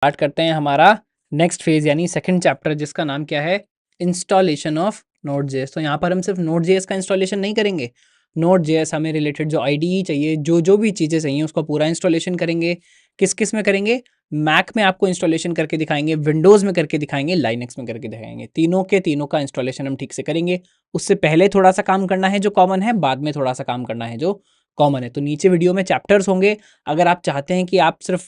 Start करते हैं हमारा नेक्स्ट फेज यानी सेकंड चैप्टर, जिसका नाम क्या है, इंस्टॉलेशन ऑफ नोड.js। तो यहाँ पर हम सिर्फ नोड.js का इंस्टॉलेशन नहीं करेंगे, नोड.js हमें रिलेटेड जो आईडीई चाहिए, जो जो भी चीज़ें चाहिए उसका पूरा इंस्टॉलेशन करेंगे। किस किस में करेंगे? मैक में आपको इंस्टॉलेशन करके दिखाएंगे, विंडोज़ में करके दिखाएंगे, लाइनक्स में करके दिखाएंगे। तीनों के तीनों का इंस्टॉलेशन हम ठीक से करेंगे। उससे पहले थोड़ा सा काम करना है जो कॉमन है, बाद में थोड़ा सा काम करना है जो कॉमन है। तो नीचे वीडियो में चैप्टर्स होंगे। अगर आप चाहते हैं कि आप सिर्फ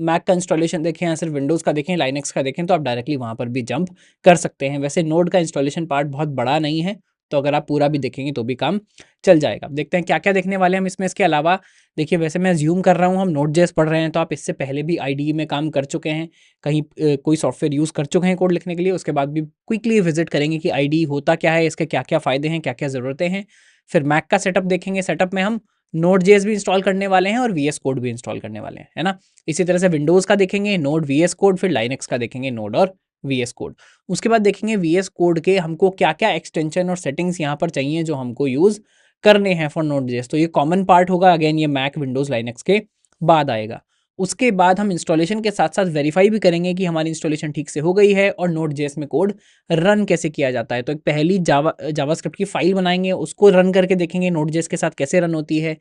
मैक का इंस्टॉलेशन देखें या सिर्फ विंडोज़ का देखें, लाइनक्स का देखें, तो आप डायरेक्टली वहाँ पर भी जंप कर सकते हैं। वैसे नोड का इंस्टॉलेशन पार्ट बहुत बड़ा नहीं है, तो अगर आप पूरा भी देखेंगे तो भी काम चल जाएगा। देखते हैं क्या क्या देखने वाले हैं हम इसमें। इसके अलावा देखिए, वैसे मैं ज़्यूम कर रहा हूँ हम नोड.js पढ़ रहे हैं, तो आप इससे पहले भी आईडीई में काम कर चुके हैं, कहीं कोई सॉफ्टवेयर यूज़ कर चुके हैं कोड लिखने के लिए। उसके बाद भी क्विकली विजिट करेंगे कि आईडीई होता क्या है, इसके क्या क्या फ़ायदे हैं, क्या क्या ज़रूरतें हैं। फिर मैक का सेटअप देखेंगे। सेटअप में हम नोड.js भी इंस्टॉल करने वाले हैं और वीएस कोड भी इंस्टॉल करने वाले हैं, है ना। इसी तरह से विंडोज़ का देखेंगे नोड वीएस कोड, फिर लाइनक्स का देखेंगे नोड और वीएस कोड। उसके बाद देखेंगे वीएस कोड के हमको क्या क्या एक्सटेंशन और सेटिंग्स यहाँ पर चाहिए जो हमको यूज़ करने हैं फॉर नोड.js। तो ये कॉमन पार्ट होगा। अगेन ये मैक, विंडोज़, लाइनक्स के बाद आएगा। उसके बाद हम इंस्टॉलेशन के साथ साथ वेरीफाई भी करेंगे कि हमारी इंस्टॉलेशन ठीक से हो गई है और नोड.js में कोड रन कैसे किया जाता है। तो एक पहली जावास्क्रिप्ट की फाइल बनाएंगे, उसको रन करके देखेंगे नोड.js के साथ कैसे रन होती है।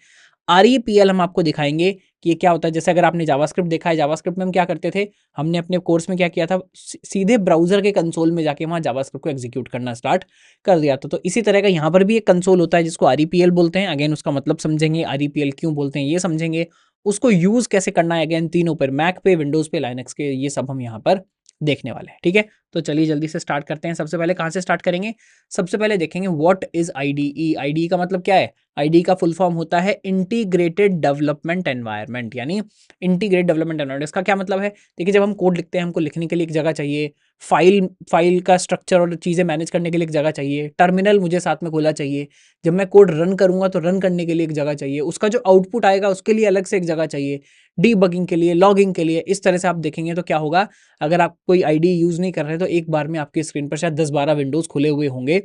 REPL हम आपको दिखाएंगे कि ये क्या होता है। जैसे अगर आपने जावास्क्रिप्ट देखा है, जावास्क्रिप्ट में हम क्या करते थे, हमने अपने कोर्स में क्या किया था, सीधे ब्राउजर के कंसोल में जाके वहाँ जावास्क्रिप्ट को एग्जीक्यूट करना स्टार्ट कर दिया था। तो इसी तरह का यहाँ पर भी एक कंसोल होता है जिसको REPL बोलते हैं। अगेन उसका मतलब समझेंगे, REPL क्यों बोलते हैं ये समझेंगे, उसको यूज़ कैसे करना है। अगेन तीनों पर, मैक पे, विंडोज़ पे, लाइनक्स के, ये सब हम यहाँ पर देखने वाले हैं। ठीक है, तो चलिए जल्दी से स्टार्ट करते हैं। सबसे पहले कहाँ से स्टार्ट करेंगे? सबसे पहले देखेंगे व्हाट इज आईडीई। आईडीई का मतलब क्या है? आईडी का फुल फॉर्म होता है इंटीग्रेटेड डेवलपमेंट एनवायरनमेंट, यानी इंटीग्रेटेड डेवलपमेंट एनवायरनमेंट। इसका क्या मतलब है? देखिए, जब हम कोड लिखते हैं हमको लिखने के लिए एक जगह चाहिए, फाइल का स्ट्रक्चर और चीज़ें मैनेज करने के लिए एक जगह चाहिए, टर्मिनल मुझे साथ में खोला चाहिए, जब मैं कोड रन करूंगा तो रन करने के लिए एक जगह चाहिए, उसका जो आउटपुट आएगा उसके लिए अलग से एक जगह चाहिए, डीबगिंग के लिए, लॉगिंग के लिए। इस तरह से आप देखेंगे तो क्या होगा, अगर आप कोई आईडी यूज़ नहीं कर रहे तो एक बार में आपकी स्क्रीन पर शायद 10-12 विंडोज़ खुले हुए होंगे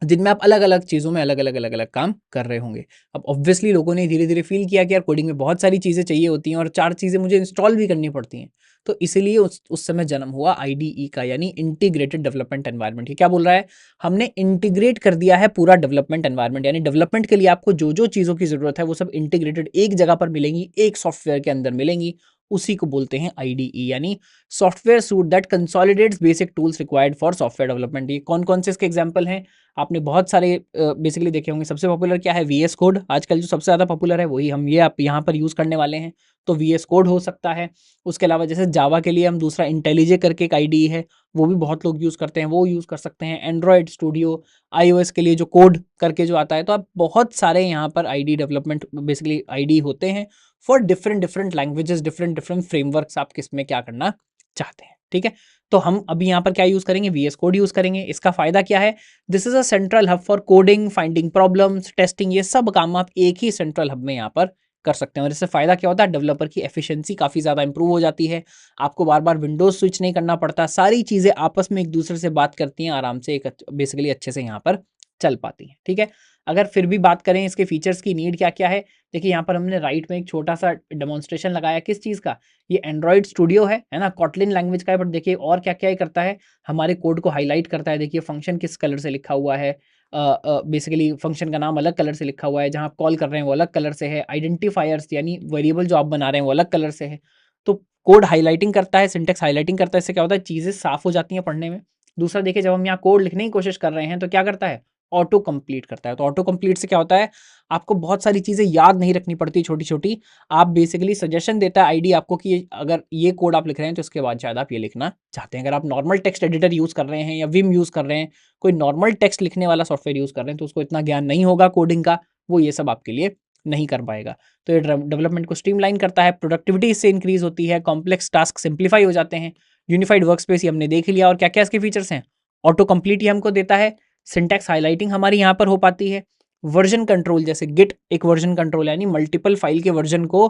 जिनमें आप अलग-अलग चीज़ों में अलग-अलग काम कर रहे होंगे। अब ऑब्वियसली लोगों ने धीरे-धीरे फ़ील किया कि यार कोडिंग में बहुत सारी चीज़ें चाहिए होती हैं और 4 चीज़ें मुझे इंस्टॉल भी करनी पड़ती हैं। तो इसीलिए उस समय जन्म हुआ आईडीई का, यानी इंटीग्रेटेड डेवलपमेंट एनवायरनमेंट। ये क्या बोल रहा है? हमने इंटीग्रेट कर दिया है पूरा डेवलपमेंट एनवायरनमेंट, यानी डेवलपमेंट के लिए आपको जो-जो चीज़ों की ज़रूरत है वो सब इंटीग्रेटेड एक जगह पर मिलेंगी, एक सॉफ्टवेयर के अंदर मिलेंगी। उसी को बोलते हैं आईडीई, यानी software suit that consolidates basic tools required for software development. ये कौन-कौन से इसके एग्जांपल हैं? आपने बहुत सारे बेसिकली देखे होंगे। सबसे पॉपुलर क्या है? VS code. आजकल जो सबसे ज़्यादा पॉपुलर है वही हम ये आप यहाँ पर यूज़ करने वाले हैं। तो वीएस कोड हो सकता है। उसके अलावा जैसे जावा के लिए हम दूसरा इंटेलिजे करके एक आईडीई है, वो भी बहुत लोग यूज़ करते हैं, वो यूज़ कर सकते हैं। एंड्रॉयड स्टूडियो, आईओएस के लिए जो कोड करके जो आता है। तो आप बहुत सारे यहाँ पर आईडी डेवलपमेंट बेसिकली आईडी होते हैं for different different languages, different different frameworks, आप किस में क्या करना चाहते हैं। ठीक है, तो हम अभी यहाँ पर क्या यूज़ करेंगे? वीएस कोड यूज़ करेंगे। इसका फ़ायदा क्या है? This is a central hub for coding, finding problems, testing. ये सब काम आप एक ही सेंट्रल हब में यहाँ पर कर सकते हैं और इससे फ़ायदा क्या होता है? डेवलपर की एफिशिएंसी काफ़ी ज़्यादा इंप्रूव हो जाती है। आपको बार-बार विंडोज़ स्विच नहीं करना पड़ता। सारी चीज़ें आपस में एक दूसरे से बात करती हैं, आराम से एक बेसिकली अच्छे से यहाँ पर चल पाती हैं। ठीक है, अगर फिर भी बात करें इसके फीचर्स की, नीड क्या-क्या है? देखिए, यहाँ पर हमने राइट में एक छोटा-सा डेमोंस्ट्रेशन लगाया। किस चीज़ का? ये एंड्रॉयड स्टूडियो है ना? कॉटलिन लैंग्वेज का है। बट देखिए और क्या-क्या ये करता है, हमारे कोड को हाइलाइट करता है। देखिए फंक्शन किस कलर से लिखा हुआ है, बेसिकली फंक्शन का नाम अलग कलर से लिखा हुआ है, जहाँ आप कॉल कर रहे हैं वो अलग कलर से है, आइडेंटिफायर्स यानी वेरिएबल जो आप बना रहे हैं वो अलग कलर से है। तो कोड हाइलाइटिंग करता है, सिंटेक्स हाइलाइटिंग करता है। इससे क्या होता है? चीज़ें साफ हो जाती हैं पढ़ने में। दूसरा देखिए, जब हम यहाँ कोड लिखने की कोशिश कर रहे हैं तो क्या करता है? ऑटो कंप्लीट करता है। तो ऑटो कंप्लीट से क्या होता है? आपको बहुत सारी चीज़ें याद नहीं रखनी पड़ती छोटी-छोटी। आप बेसिकली सजेशन देता है आईडी आपको कि अगर ये कोड आप लिख रहे हैं तो इसके बाद शायद आप ये लिखना चाहते हैं। अगर आप नॉर्मल टेक्स्ट एडिटर यूज़ कर रहे हैं या विम यूज़ कर रहे हैं, कोई नॉर्मल टेक्स्ट लिखने वाला सॉफ्टवेयर यूज़ कर रहे हैं, तो उसको इतना ज्ञान नहीं होगा कोडिंग का, वो ये सब आपके लिए नहीं कर पाएगा। तो ये डेवलपमेंट को स्ट्रीमलाइन करता है, प्रोडक्टिविटी इससे इंक्रीज़ होती है, कॉम्प्लेक्स टास्क सिंप्लीफाई हो जाते हैं, यूनिफाइड वर्कस्पेस ये हमने देख लिया। और क्या-क्या इसके फीचर्स हैं? ऑटो कंप्लीट ये हमको देता है, सिंटैक्स हाइलाइटिंग हमारी यहाँ पर हो पाती है, वर्जन कंट्रोल जैसे गिट एक वर्जन कंट्रोल, यानी मल्टीपल फाइल के वर्जन को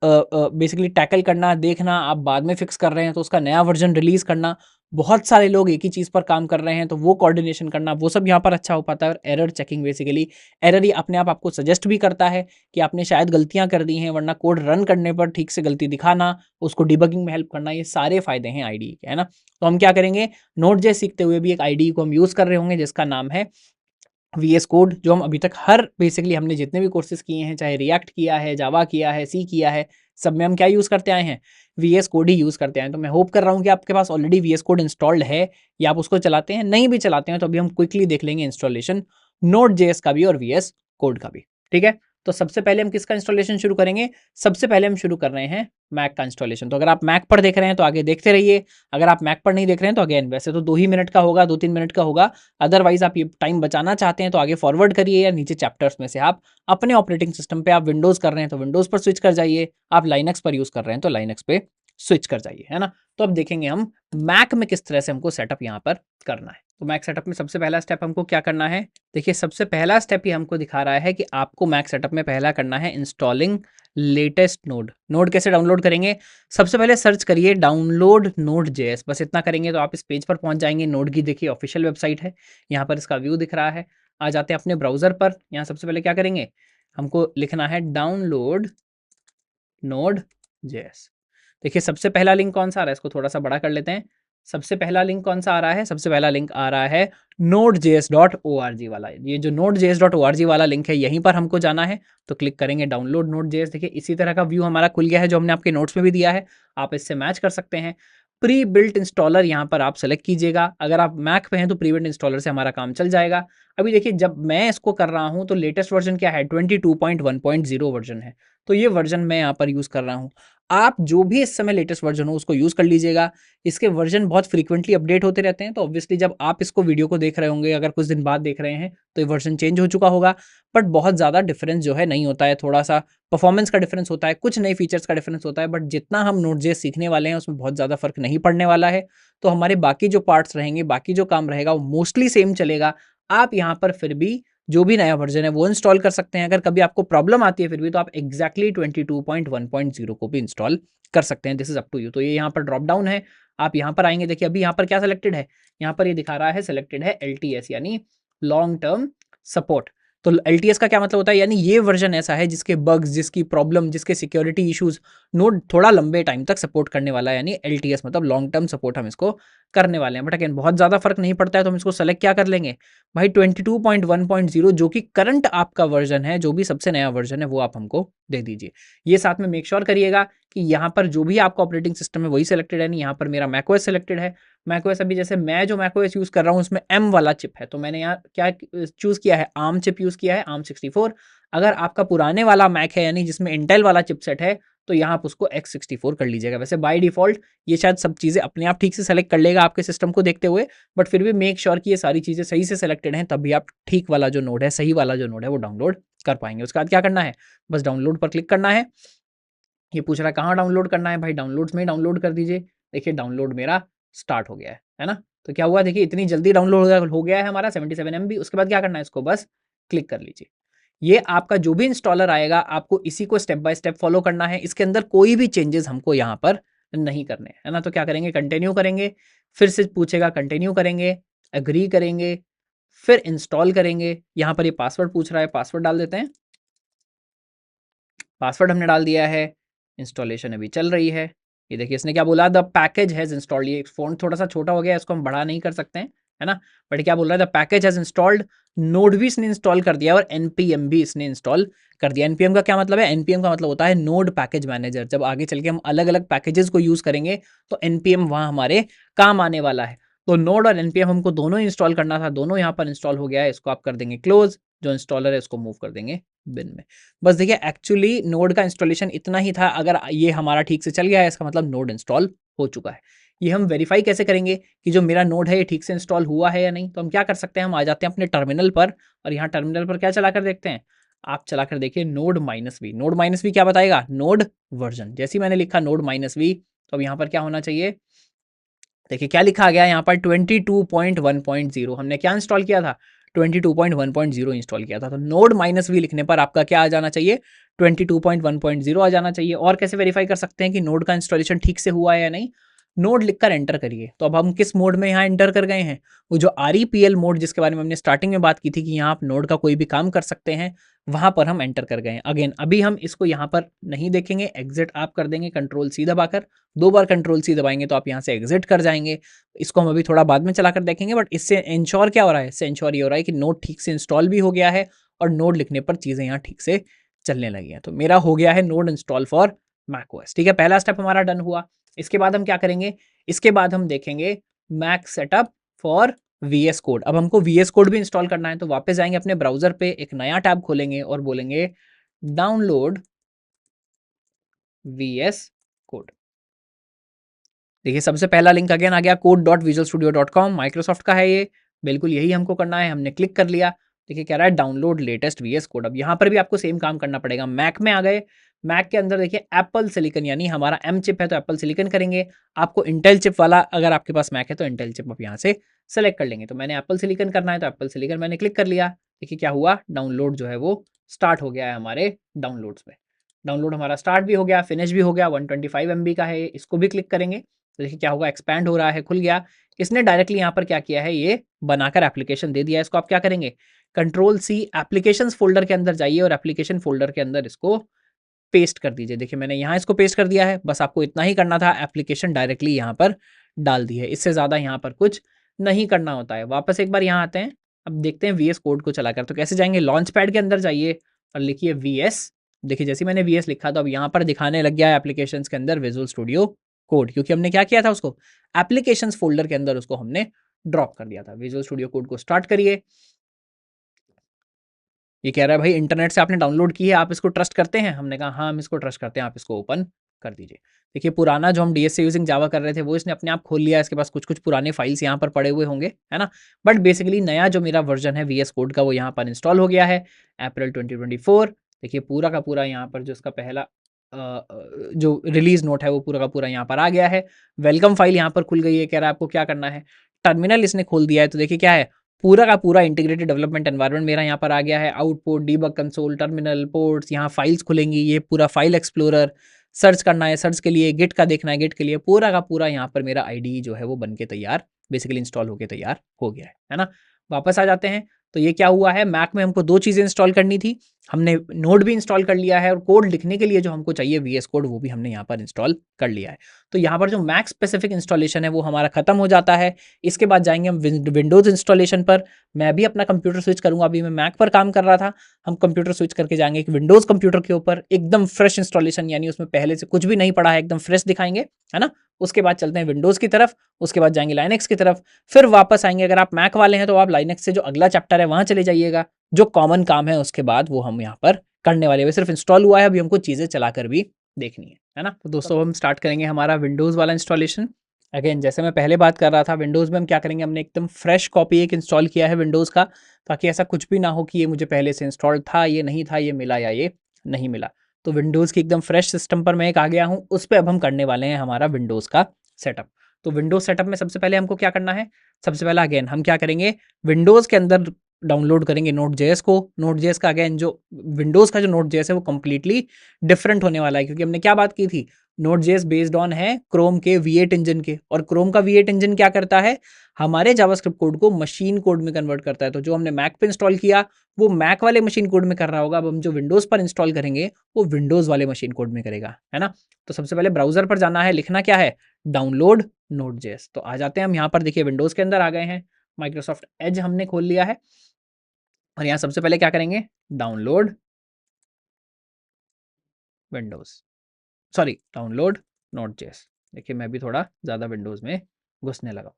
बेसिकली टैकल करना, देखना, आप बाद में फिक्स कर रहे हैं तो उसका नया वर्जन रिलीज़ करना, बहुत सारे लोग एक ही चीज़ पर काम कर रहे हैं, तो वो कोऑर्डिनेशन करना वो सब यहाँ पर अच्छा हो पाता है। और एरर चेकिंग, बेसिकली एरर ही अपने आप आपको सजेस्ट भी करता है कि आपने शायद गलतियाँ कर दी हैं, वरना कोड रन करने पर ठीक से गलती दिखाना, उसको डिबगिंग में हेल्प करना, ये सारे फायदे हैं आईडीई के, है ना। तो हम क्या करेंगे, नोड.जेएस सीखते हुए भी एक आईडीई को हम यूज़ कर रहे होंगे जिसका नाम है वीएस कोड, जो हम अभी तक हर बेसिकली हमने जितने भी कोर्सेज किए हैं, चाहे रिएक्ट किया है, जावा किया है, सी किया है, सब में हम क्या यूज़ करते आए हैं, वीएस कोड ही यूज़ करते आए हैं। तो मैं होप कर रहा हूँ कि आपके पास ऑलरेडी वीएस कोड इंस्टॉल्ड है या आप उसको चलाते हैं। नहीं भी चलाते हैं तो अभी हम क्विकली देख लेंगे इंस्टॉलेशन नोड.जेएस का भी और वीएस कोड का भी, ठीक है। तो सबसे पहले हम किसका इंस्टॉलेशन शुरू करेंगे, सबसे पहले हम शुरू कर रहे हैं मैक का इंस्टॉलेशन। तो अगर आप मैक पर देख रहे हैं तो आगे देखते रहिए, अगर आप मैक पर नहीं देख रहे हैं तो अगेन वैसे तो 2 ही मिनट का होगा, 2-3 मिनट का होगा, अदरवाइज आप ये टाइम बचाना चाहते हैं तो आगे फॉरवर्ड करिए, या नीचे चैप्टर्स में से आप अपने ऑपरेटिंग सिस्टम पे, आप विंडोज़ कर रहे हैं तो विंडोज़ पर स्विच कर जाइए, आप लाइनक्स पर यूज़ कर रहे हैं तो लाइनक्स पे स्विच कर जाइए, है ना। तो अब देखेंगे हम मैक में किस तरह से हमको सेटअप यहाँ पर करना है। तो मैक सेटअप में सबसे पहला स्टेप हमको क्या करना है, देखिए सबसे पहला स्टेप ये हमको दिखा रहा है कि आपको मैक सेटअप में पहला करना है इंस्टॉलिंग लेटेस्ट नोड। नोड कैसे डाउनलोड करेंगे, सबसे पहले सर्च करिए डाउनलोड नोड.जेएस, बस इतना करेंगे तो आप इस पेज पर पहुंच जाएंगे। नोड की देखिए ऑफिशियल वेबसाइट है, यहाँ पर इसका व्यू दिख रहा है। आ जाते हैं अपने ब्राउजर पर, यहाँ सबसे पहले क्या करेंगे, हमको लिखना है डाउनलोड नोड.जेएस। देखिए सबसे पहला लिंक कौन सा आ रहा है, इसको थोड़ा सा बड़ा कर लेते हैं। सबसे पहला लिंक कौन सा आ रहा है, सबसे पहला लिंक आ रहा है node.js.org वाला। ये जो node.js.org वाला लिंक है यहीं पर हमको जाना है, तो क्लिक करेंगे डाउनलोड नोड.जेएस। देखिए इसी तरह का व्यू हमारा खुल गया है जो हमने आपके नोट्स में भी दिया है, आप इससे मैच कर सकते हैं। प्री बिल्ट इंस्टॉलर यहाँ पर आप सेलेक्ट कीजिएगा, अगर आप मैक पे हैं तो प्री बिल्ट इंस्टॉलर से हमारा काम चल जाएगा। अभी देखिए जब मैं इसको कर रहा हूँ तो लेटेस्ट वर्जन क्या है, 22.1.0 वर्जन है, तो ये वर्जन मैं यहाँ पर यूज़ कर रहा हूँ। आप जो भी इस समय लेटेस्ट वर्जन हो उसको यूज़ कर लीजिएगा। इसके वर्जन बहुत फ्रीक्वेंटली अपडेट होते रहते हैं, तो ऑब्वियसली जब आप इसको वीडियो को देख रहे होंगे, अगर कुछ दिन बाद देख रहे हैं तो ये वर्जन चेंज हो चुका होगा, बट बहुत ज़्यादा डिफरेंस जो है नहीं होता है। थोड़ा सा परफॉर्मेंस का डिफरेंस होता है, कुछ नए फीचर्स का डिफरेंस होता है, बट जितना हम नोड.जेएस सीखने वाले हैं उसमें बहुत ज़्यादा फर्क नहीं पड़ने वाला है। तो हमारे बाकी जो पार्ट्स रहेंगे, बाकी जो काम रहेगा वो मोस्टली सेम चलेगा। आप यहाँ पर फिर भी जो भी नया वर्जन है वो इंस्टॉल कर सकते हैं। अगर कभी आपको प्रॉब्लम आती है फिर भी, तो आप एग्जैक्टली 22.1.0 को भी इंस्टॉल कर सकते हैं। This is up to you. तो ये यहाँ पर ड्रॉप डाउन है, आप यहाँ पर आएंगे, देखिए अभी यहाँ पर क्या सिलेक्टेड है, यहाँ पर ये दिखा रहा है सिलेक्टेड है LTS यानी लॉन्ग टर्म सपोर्ट। तो LTS का क्या मतलब होता है, यानी ये वर्जन ऐसा है जिसके बग्स, जिसकी प्रॉब्लम, जिसके सिक्योरिटी इश्यूज नोड थोड़ा लंबे टाइम तक सपोर्ट करने वाला है, यानी LTS मतलब लॉन्ग टर्म सपोर्ट हम इसको करने वाले हैं। बट अगेन बहुत ज़्यादा फर्क नहीं पड़ता है, तो हम इसको सेलेक्ट क्या कर लेंगे भाई, 22.1.0 जो कि करंट आपका वर्जन है, जो भी सबसे नया वर्जन है वो आप हमको दे दीजिए। ये साथ में मेक श्योर करिएगा कि यहाँ पर जो भी आपका ऑपरेटिंग सिस्टम है वही सिलेक्टेड है, नहीं यहाँ पर मेरा मैकओएस सिलेक्टेड है। मैकओएस अभी जैसे मैं जो मैकओएस यूज़ कर रहा हूँ उसमें M वाला चिप है, तो मैंने यहाँ क्या चूज़ किया है, आर्म चिप यूज़ किया है, आर्म 64। अगर आपका पुराने वाला मैक है यानी जिसमें इंटेल वाला चिपसेट है, तो यहाँ आप उसको X64 कर लीजिएगा। वैसे बाय डिफ़ॉल्ट ये शायद सब चीज़ें अपने आप ठीक से सेलेक्ट कर लेगा आपके सिस्टम को देखते हुए, बट फिर भी मेक श्योर कि ये सारी चीज़ें सही से सेलेक्टेड हैं, तभी आप ठीक वाला जो नोड है, सही वाला जो नोड है वो डाउनलोड कर पाएंगे। उसके बाद क्या करना है, बस डाउनलोड पर क्लिक करना है। ये पूछ रहा है कहाँ डाउनलोड करना है, भाई डाउनलोड्स में डाउनलोड कर दीजिए। देखिए डाउनलोड मेरा स्टार्ट हो गया है ना। तो क्या हुआ, देखिए इतनी जल्दी डाउनलोड हो गया है हमारा 77 MB। उसके बाद क्या करना है, इसको बस क्लिक कर लीजिए। ये आपका जो भी इंस्टॉलर आएगा आपको इसी को स्टेप बाय स्टेप फॉलो करना है, इसके अंदर कोई भी चेंजेस हमको यहाँ पर नहीं करने, है ना। तो क्या करेंगे, कंटिन्यू करेंगे, फिर से पूछेगा कंटिन्यू करेंगे, एग्री करेंगे, फिर इंस्टॉल करेंगे। यहाँ पर ये पासवर्ड पूछ रहा है, पासवर्ड डाल देते हैं। पासवर्ड हमने डाल दिया है, इंस्टॉलेशन अभी चल रही है। ये देखिए इसने क्या बोला, द पैकेज हैज़ इंस्टॉल्ड। ये फ़ॉन्ट थोड़ा सा छोटा हो गया है, इसको हम बड़ा नहीं कर सकते हैं, है ना। बट क्या बोल रहा है, the package has installed. Node भी इसने इंस्टॉल कर दिया और npm भी इसने इंस्टॉल कर दिया। npm का क्या मतलब है, npm का मतलब होता है नोड पैकेज मैनेजर। जब आगे चल के हम अलग अलग पैकेजेस को यूज़ करेंगे तो npm वहाँ हमारे काम आने वाला है। तो नोड और npm हमको दोनों इंस्टॉल करना था, दोनों यहाँ पर इंस्टॉल हो गया है। इसको आप कर देंगे क्लोज, जो इंस्टॉलर है इसको मूव कर देंगे बिन में। बस देखिए एक्चुअली नोड का इंस्टॉलेशन इतना ही था। अगर ये हमारा ठीक से चल गया है इसका मतलब नोड इंस्टॉल हो चुका है। ये हम वेरीफाई कैसे करेंगे कि जो मेरा नोड है ये ठीक से इंस्टॉल हुआ है या नहीं, तो हम क्या कर सकते हैं, हम आ जाते हैं अपने टर्मिनल पर और यहाँ टर्मिनल पर क्या चला कर देखते हैं, आप चला कर देखिए node minus v. Node minus v क्या बताएगा, नोड वर्जन। जैसे ही मैंने लिखा नोड माइनस वी, तो अब यहाँ पर क्या होना चाहिए, देखिए क्या लिखा गया यहाँ पर 22.1.0। हमने क्या इंस्टॉल किया था, 22.1.0 इंस्टॉल किया था। तो नोड माइनस वी लिखने पर आपका क्या आ जाना चाहिए, 22.1.0 आ जाना चाहिए। और कैसे वेरीफाई कर सकते हैं कि नोड का इंस्टॉलेशन ठीक से हुआ है या नहीं, नोड लिखकर एंटर करिए। तो अब हम किस मोड में यहाँ एंटर कर गए हैं, वो जो REPL मोड जिसके बारे में हमने स्टार्टिंग में बात की थी कि यहाँ आप नोड का कोई भी काम कर सकते हैं, वहां पर हम एंटर कर गए हैं। अगेन अभी हम इसको यहाँ पर नहीं देखेंगे, एग्जिट आप कर देंगे कंट्रोल सी दबाकर, 2 बार कंट्रोल सी दबाएंगे तो आप यहाँ से एग्जिट कर जाएंगे। इसको हम अभी थोड़ा बाद में चलाकर देखेंगे, बट इससे इंश्योर क्या हो रहा है, इससे इंश्योर ये हो रहा है कि नोड ठीक से इंस्टॉल भी हो गया है और नोड लिखने पर चीजें यहाँ ठीक से चलने लगी हैं। तो मेरा हो गया है नोड इंस्टॉल फॉर मैकओएस। ठीक है, पहला स्टेप हमारा डन हुआ। इसके बाद हम क्या करेंगे, इसके बाद हम देखेंगे Mac setup for VS code. अब हमको VS कोड भी इंस्टॉल करना है, तो वापस जाएंगे अपने ब्राउजर पे, एक नया टैब खोलेंगे और बोलेंगे डाउनलोड VS कोड। देखिए सबसे पहला लिंक अगेन आ गया code.visualstudio.com, माइक्रोसॉफ्ट का है ये, बिल्कुल यही हमको करना है। हमने क्लिक कर लिया, देखिए कह रहा है डाउनलोड लेटेस्ट VS कोड। अब यहाँ पर भी आपको सेम काम करना पड़ेगा। मैक में आ गए, मैक के अंदर देखिए एप्पल सिलिकन, यानी हमारा M चिप है तो एप्पल सिलिकन करेंगे। आपको इंटेल चिप वाला अगर आपके पास मैक है तो इंटेल चिप आप यहाँ से सेलेक्ट कर लेंगे। तो मैंने एप्पल सिलिकन करना है तो एप्पल सिलिकन मैंने क्लिक कर लिया। देखिए क्या हुआ, डाउनलोड जो है वो स्टार्ट हो गया है हमारे डाउनलोड्स में। डाउनलोड हमारा स्टार्ट भी हो गया, फिनिश भी हो गया। 125 MB का है, इसको भी क्लिक करेंगे तो देखिए क्या होगा, एक्सपैंड हो रहा है, खुल गया। इसने डायरेक्टली यहाँ पर क्या किया है, ये बनाकर एप्लीकेशन दे दिया है। इसको आप क्या करेंगे, कंट्रोल C एप्लीकेशंस फोल्डर के अंदर जाइए और एप्लीकेशन फोल्डर के अंदर इसको पेस्ट कर दीजिए। देखिए मैंने यहाँ इसको पेस्ट कर दिया है, बस आपको इतना ही करना था, एप्लीकेशन डायरेक्टली यहाँ पर डाल दी है। इससे ज़्यादा यहाँ पर कुछ नहीं करना होता है। वापस एक बार यहाँ आते हैं, अब देखते हैं VS कोड को चलाकर। तो कैसे जाएंगे, लॉन्च पैड के अंदर जाइए और लिखिए VS। देखिए जैसे मैंने VS लिखा तो अब यहाँ पर दिखाने लग गया है एप्लीकेशंस के अंदर विजुअल स्टूडियो कोड, क्योंकि हमने क्या किया था, उसको एप्लीकेशंस फोल्डर के अंदर उसको हमने ड्रॉप कर दिया था। विजुअल स्टूडियो कोड को स्टार्ट करिए। ये कह रहा है भाई इंटरनेट से आपने डाउनलोड की है, आप इसको ट्रस्ट करते हैं। हमने कहा हाँ हम इसको ट्रस्ट करते हैं, आप इसको ओपन कर दीजिए। देखिए पुराना जो हम DS से यूजिंग जावा कर रहे थे वो इसने अपने आप खोल लिया। इसके पास कुछ कुछ पुराने फाइल्स यहाँ पर पड़े हुए होंगे, है ना। बट बेसिकली नया जो मेरा वर्जन है VS कोड का वो यहाँ पर इंस्टॉल हो गया है अप्रैल 2024। देखिए पूरा का पूरा यहाँ पर जो इसका पहला जो रिलीज नोट है वो पूरा का पूरा यहाँ पर आ गया है। वेलकम फाइल यहाँ पर खुल गई है। कह रहा है आपको क्या करना है, टर्मिनल इसने खोल दिया है। तो देखिए क्या है, पूरा का पूरा इंटीग्रेटेड डेवलपमेंट एनवायरनमेंट मेरा यहाँ पर आ गया है। Output, debug console, terminal, ports, यहाँ फाइल्स खुलेंगी। ये पूरा फाइल एक्सप्लोरर, सर्च करना है, सर्च के लिए गिट का देखना है, गिट के लिए पूरा का पूरा यहाँ पर मेरा IDE जो है वो बन के तैयार, बेसिकली इंस्टॉल होकर तैयार हो गया है ना। वापस आ जाते हैं, तो ये क्या हुआ है, मैक में हमको 2 चीज़ें इंस्टॉल करनी थी। हमने नोड भी इंस्टॉल कर लिया है और कोड लिखने के लिए जो हमको चाहिए VS कोड वो भी हमने यहाँ पर इंस्टॉल कर लिया है। तो यहाँ पर जो मैक स्पेसिफिक इंस्टॉलेशन है वो हमारा खत्म हो जाता है। इसके बाद जाएंगे हम विंडोज़ इंस्टॉलेशन पर। मैं भी अपना कंप्यूटर स्विच करूँगा, अभी मैं मैक पर काम कर रहा था, हम कंप्यूटर स्विच करके जाएंगे एक विंडोज़ कंप्यूटर के ऊपर। एकदम फ्रेश इंस्टॉलेशन, यानी उसमें पहले से कुछ भी नहीं पड़ा है, एकदम फ्रेश दिखाएंगे, है ना। उसके बाद चलते हैं विंडोज़ की तरफ, उसके बाद जाएंगे लाइनेक्स की तरफ, फिर वापस आएंगे। अगर आप मैक वाले हैं तो आप लाइनेक्स से जो अगला चैप्टर है वहाँ चले जाइएगा। जो कॉमन काम है उसके बाद वो हम यहाँ पर करने वाले हैं। सिर्फ इंस्टॉल हुआ है, अभी हमको चीज़ें चलाकर भी देखनी है ना। तो दोस्तों हम स्टार्ट करेंगे हमारा विंडोज़ वाला इंस्टॉलेशन। अगेन जैसे मैं पहले बात कर रहा था, विंडोज़ में हम क्या करेंगे, हमने एकदम फ्रेश कॉपी एक इंस्टॉल किया है विंडोज़ का, ताकि ऐसा कुछ भी ना हो कि ये मुझे पहले से इंस्टॉल था, ये नहीं था, ये मिला या ये नहीं मिला। तो विंडोज़ की एकदम फ्रेश सिस्टम पर मैं एक आ गया हूँ, उस पर अब हम करने वाले हैं हमारा विंडोज़ का सेटअप। तो विंडोज़ सेटअप में सबसे पहले हमको क्या करना है, सबसे पहला अगेन हम क्या करेंगे, विंडोज़ के अंदर डाउनलोड करेंगे Node.js को। Node.js का अगेन जो विंडोज़ का जो Node.js है वो कंप्लीटली डिफरेंट होने वाला है, क्योंकि हमने क्या बात की थी, Node.js बेस्ड ऑन है क्रोम के V8 इंजन के, और क्रोम का V8 इंजन क्या करता है, हमारे जावास्क्रिप्ट कोड को मशीन कोड में कन्वर्ट करता है। तो जो हमने मैक पे इंस्टॉल किया वो मैक वाले मशीन कोड में कर रहा होगा, अब हम जो विंडोज़ पर इंस्टॉल करेंगे वो विंडोज़ वाले मशीन कोड में करेगा, है ना। तो सबसे पहले ब्राउजर पर जाना है, लिखना क्या है, डाउनलोड Node.js। तो आ जाते हैं हम यहाँ पर, देखिए विंडोज़ के अंदर आ गए हैं, माइक्रोसॉफ्ट एज हमने खोल लिया है और यहाँ सबसे पहले क्या करेंगे, download Windows, sorry download Node.js। देखिए मैं भी थोड़ा ज़्यादा विंडोज़ में घुसने लगा।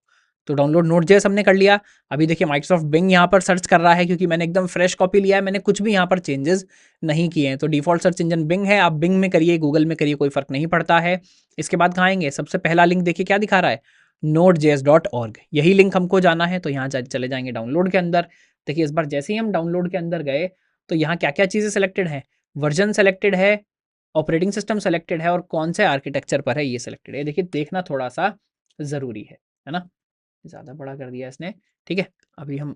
तो डाउनलोड Node.js हमने कर लिया। अभी देखिए माइक्रोसॉफ्ट बिंग यहाँ पर सर्च कर रहा है, क्योंकि मैंने एकदम फ्रेश कॉपी लिया है, मैंने कुछ भी यहाँ पर चेंजेस नहीं किए हैं। तो डिफॉल्ट सर्च इंजन बिंग है, आप बिंग में करिए, गूगल में करिए, कोई फर्क नहीं पड़ता है। इसके बाद कहाँ आएंगे, सबसे पहला लिंक देखिए क्या दिखा रहा है, nodejs.org, यही लिंक हमको जाना है। तो यहाँ चले जाएंगे डाउनलोड के अंदर। देखिए इस बार जैसे ही हम डाउनलोड के अंदर गए तो यहाँ क्या क्या चीज़ें सेलेक्टेड हैं, वर्जन सेलेक्टेड है, ऑपरेटिंग सिस्टम सेलेक्टेड है, और कौन से आर्किटेक्चर पर है ये सेलेक्टेड है। देखिए देखना थोड़ा सा ज़रूरी है ना। ज़्यादा बड़ा कर दिया इसने, ठीक है। अभी हम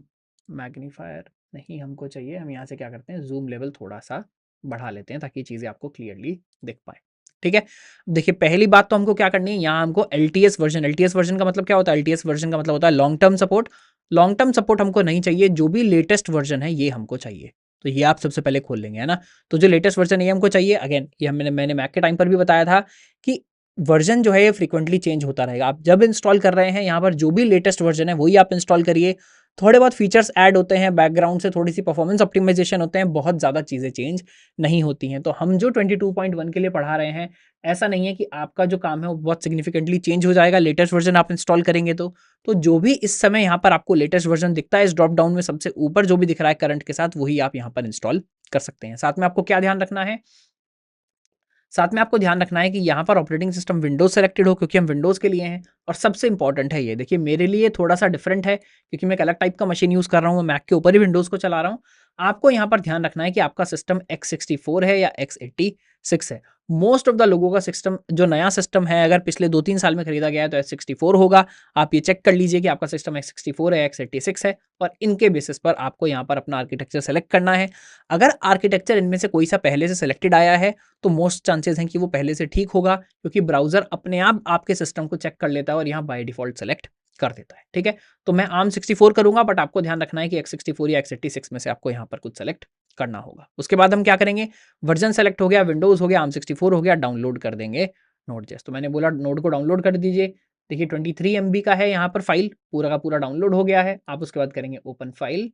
मैग्नीफायर नहीं हमको चाहिए, हम यहाँ से क्या करते हैं, जूम लेवल थोड़ा सा बढ़ा लेते हैं ताकि चीज़ें आपको क्लियरली दिख पाए, ठीक है, देखिए पहली बात तो हमको क्या करनी है, यहाँ हमको LTS वर्जन, LTS वर्जन का मतलब क्या होता है, LTS वर्जन का मतलब होता है long term support. Long term support हमको नहीं चाहिए, जो भी लेटेस्ट वर्जन है ये हमको चाहिए। तो ये आप सबसे पहले खोल लेंगे, है ना। तो जो लेटेस्ट वर्जन है ये हमको चाहिए। अगेन ये मैंने मैक के टाइम पर भी बताया था कि वर्जन जो है ये फ्रीक्वेंटली चेंज होता रहेगा। आप जब इंस्टॉल कर रहे हैं यहाँ पर जो भी लेटेस्ट वर्जन है वही आप इंस्टॉल करिए। थोड़े बहुत फीचर्स ऐड होते हैं बैकग्राउंड से, थोड़ी सी परफॉर्मेंस ऑप्टिमाइजेशन होते हैं, बहुत ज़्यादा चीज़ें चेंज नहीं होती हैं। तो हम जो 22.1 के लिए पढ़ा रहे हैं, ऐसा नहीं है कि आपका जो काम है वो बहुत सिग्निफिकेंटली चेंज हो जाएगा लेटेस्ट वर्जन आप इंस्टॉल करेंगे तो जो भी इस समय यहाँ पर आपको लेटेस्ट वर्जन दिखता है, इस ड्रॉप डाउन में सबसे ऊपर जो भी दिख रहा है करंट के साथ, वही आप यहाँ पर इंस्टॉल कर सकते हैं। साथ में आपको क्या ध्यान रखना है, साथ में आपको ध्यान रखना है कि यहाँ पर ऑपरेटिंग सिस्टम विंडोज सेलेक्टेड हो, क्योंकि हम विंडोज के लिए हैं। और सबसे इंपॉर्टेंट है ये, देखिए मेरे लिए थोड़ा सा डिफरेंट है क्योंकि मैं एक अलग टाइप का मशीन यूज कर रहा हूँ, मैं मैक के ऊपर ही विंडोज को चला रहा हूँ। आपको यहाँ पर ध्यान रखना है कि आपका सिस्टम x64 है या x86 है। मोस्ट ऑफ द लोगों का सिस्टम, जो नया सिस्टम है, अगर पिछले 2-3 साल में खरीदा गया है तो x64 होगा। आप ये चेक कर लीजिए कि आपका सिस्टम x64 है, x86 है, और इनके बेसिस पर आपको यहाँ पर अपना आर्किटेक्चर सेलेक्ट करना है। अगर आर्किटेक्चर इनमें से कोई सा पहले से सिलेक्टेड आया है तो मोस्ट चांसेस हैं कि वो पहले से ठीक होगा, क्योंकि ब्राउजर अपने आप आपके सिस्टम को चेक कर लेता है और यहाँ बाय डिफॉल्ट सेलेक्ट कर देता है। ठीक है, तो मैं ARM64 करूंगा, बट आपको ध्यान रखना है कि x64 या x86 में से आपको यहाँ पर कुछ सेलेक्ट करना होगा। उसके बाद हम क्या करेंगे, वर्जन सेलेक्ट हो गया, विंडोज हो गया, ARM64 हो गया, डाउनलोड कर देंगे Node.js। तो मैंने बोला नोड को डाउनलोड कर दीजिए। देखिए 23 MB का है यहाँ पर फाइल, पूरा का पूरा डाउनलोड हो गया है। आप उसके बाद करेंगे ओपन फाइल,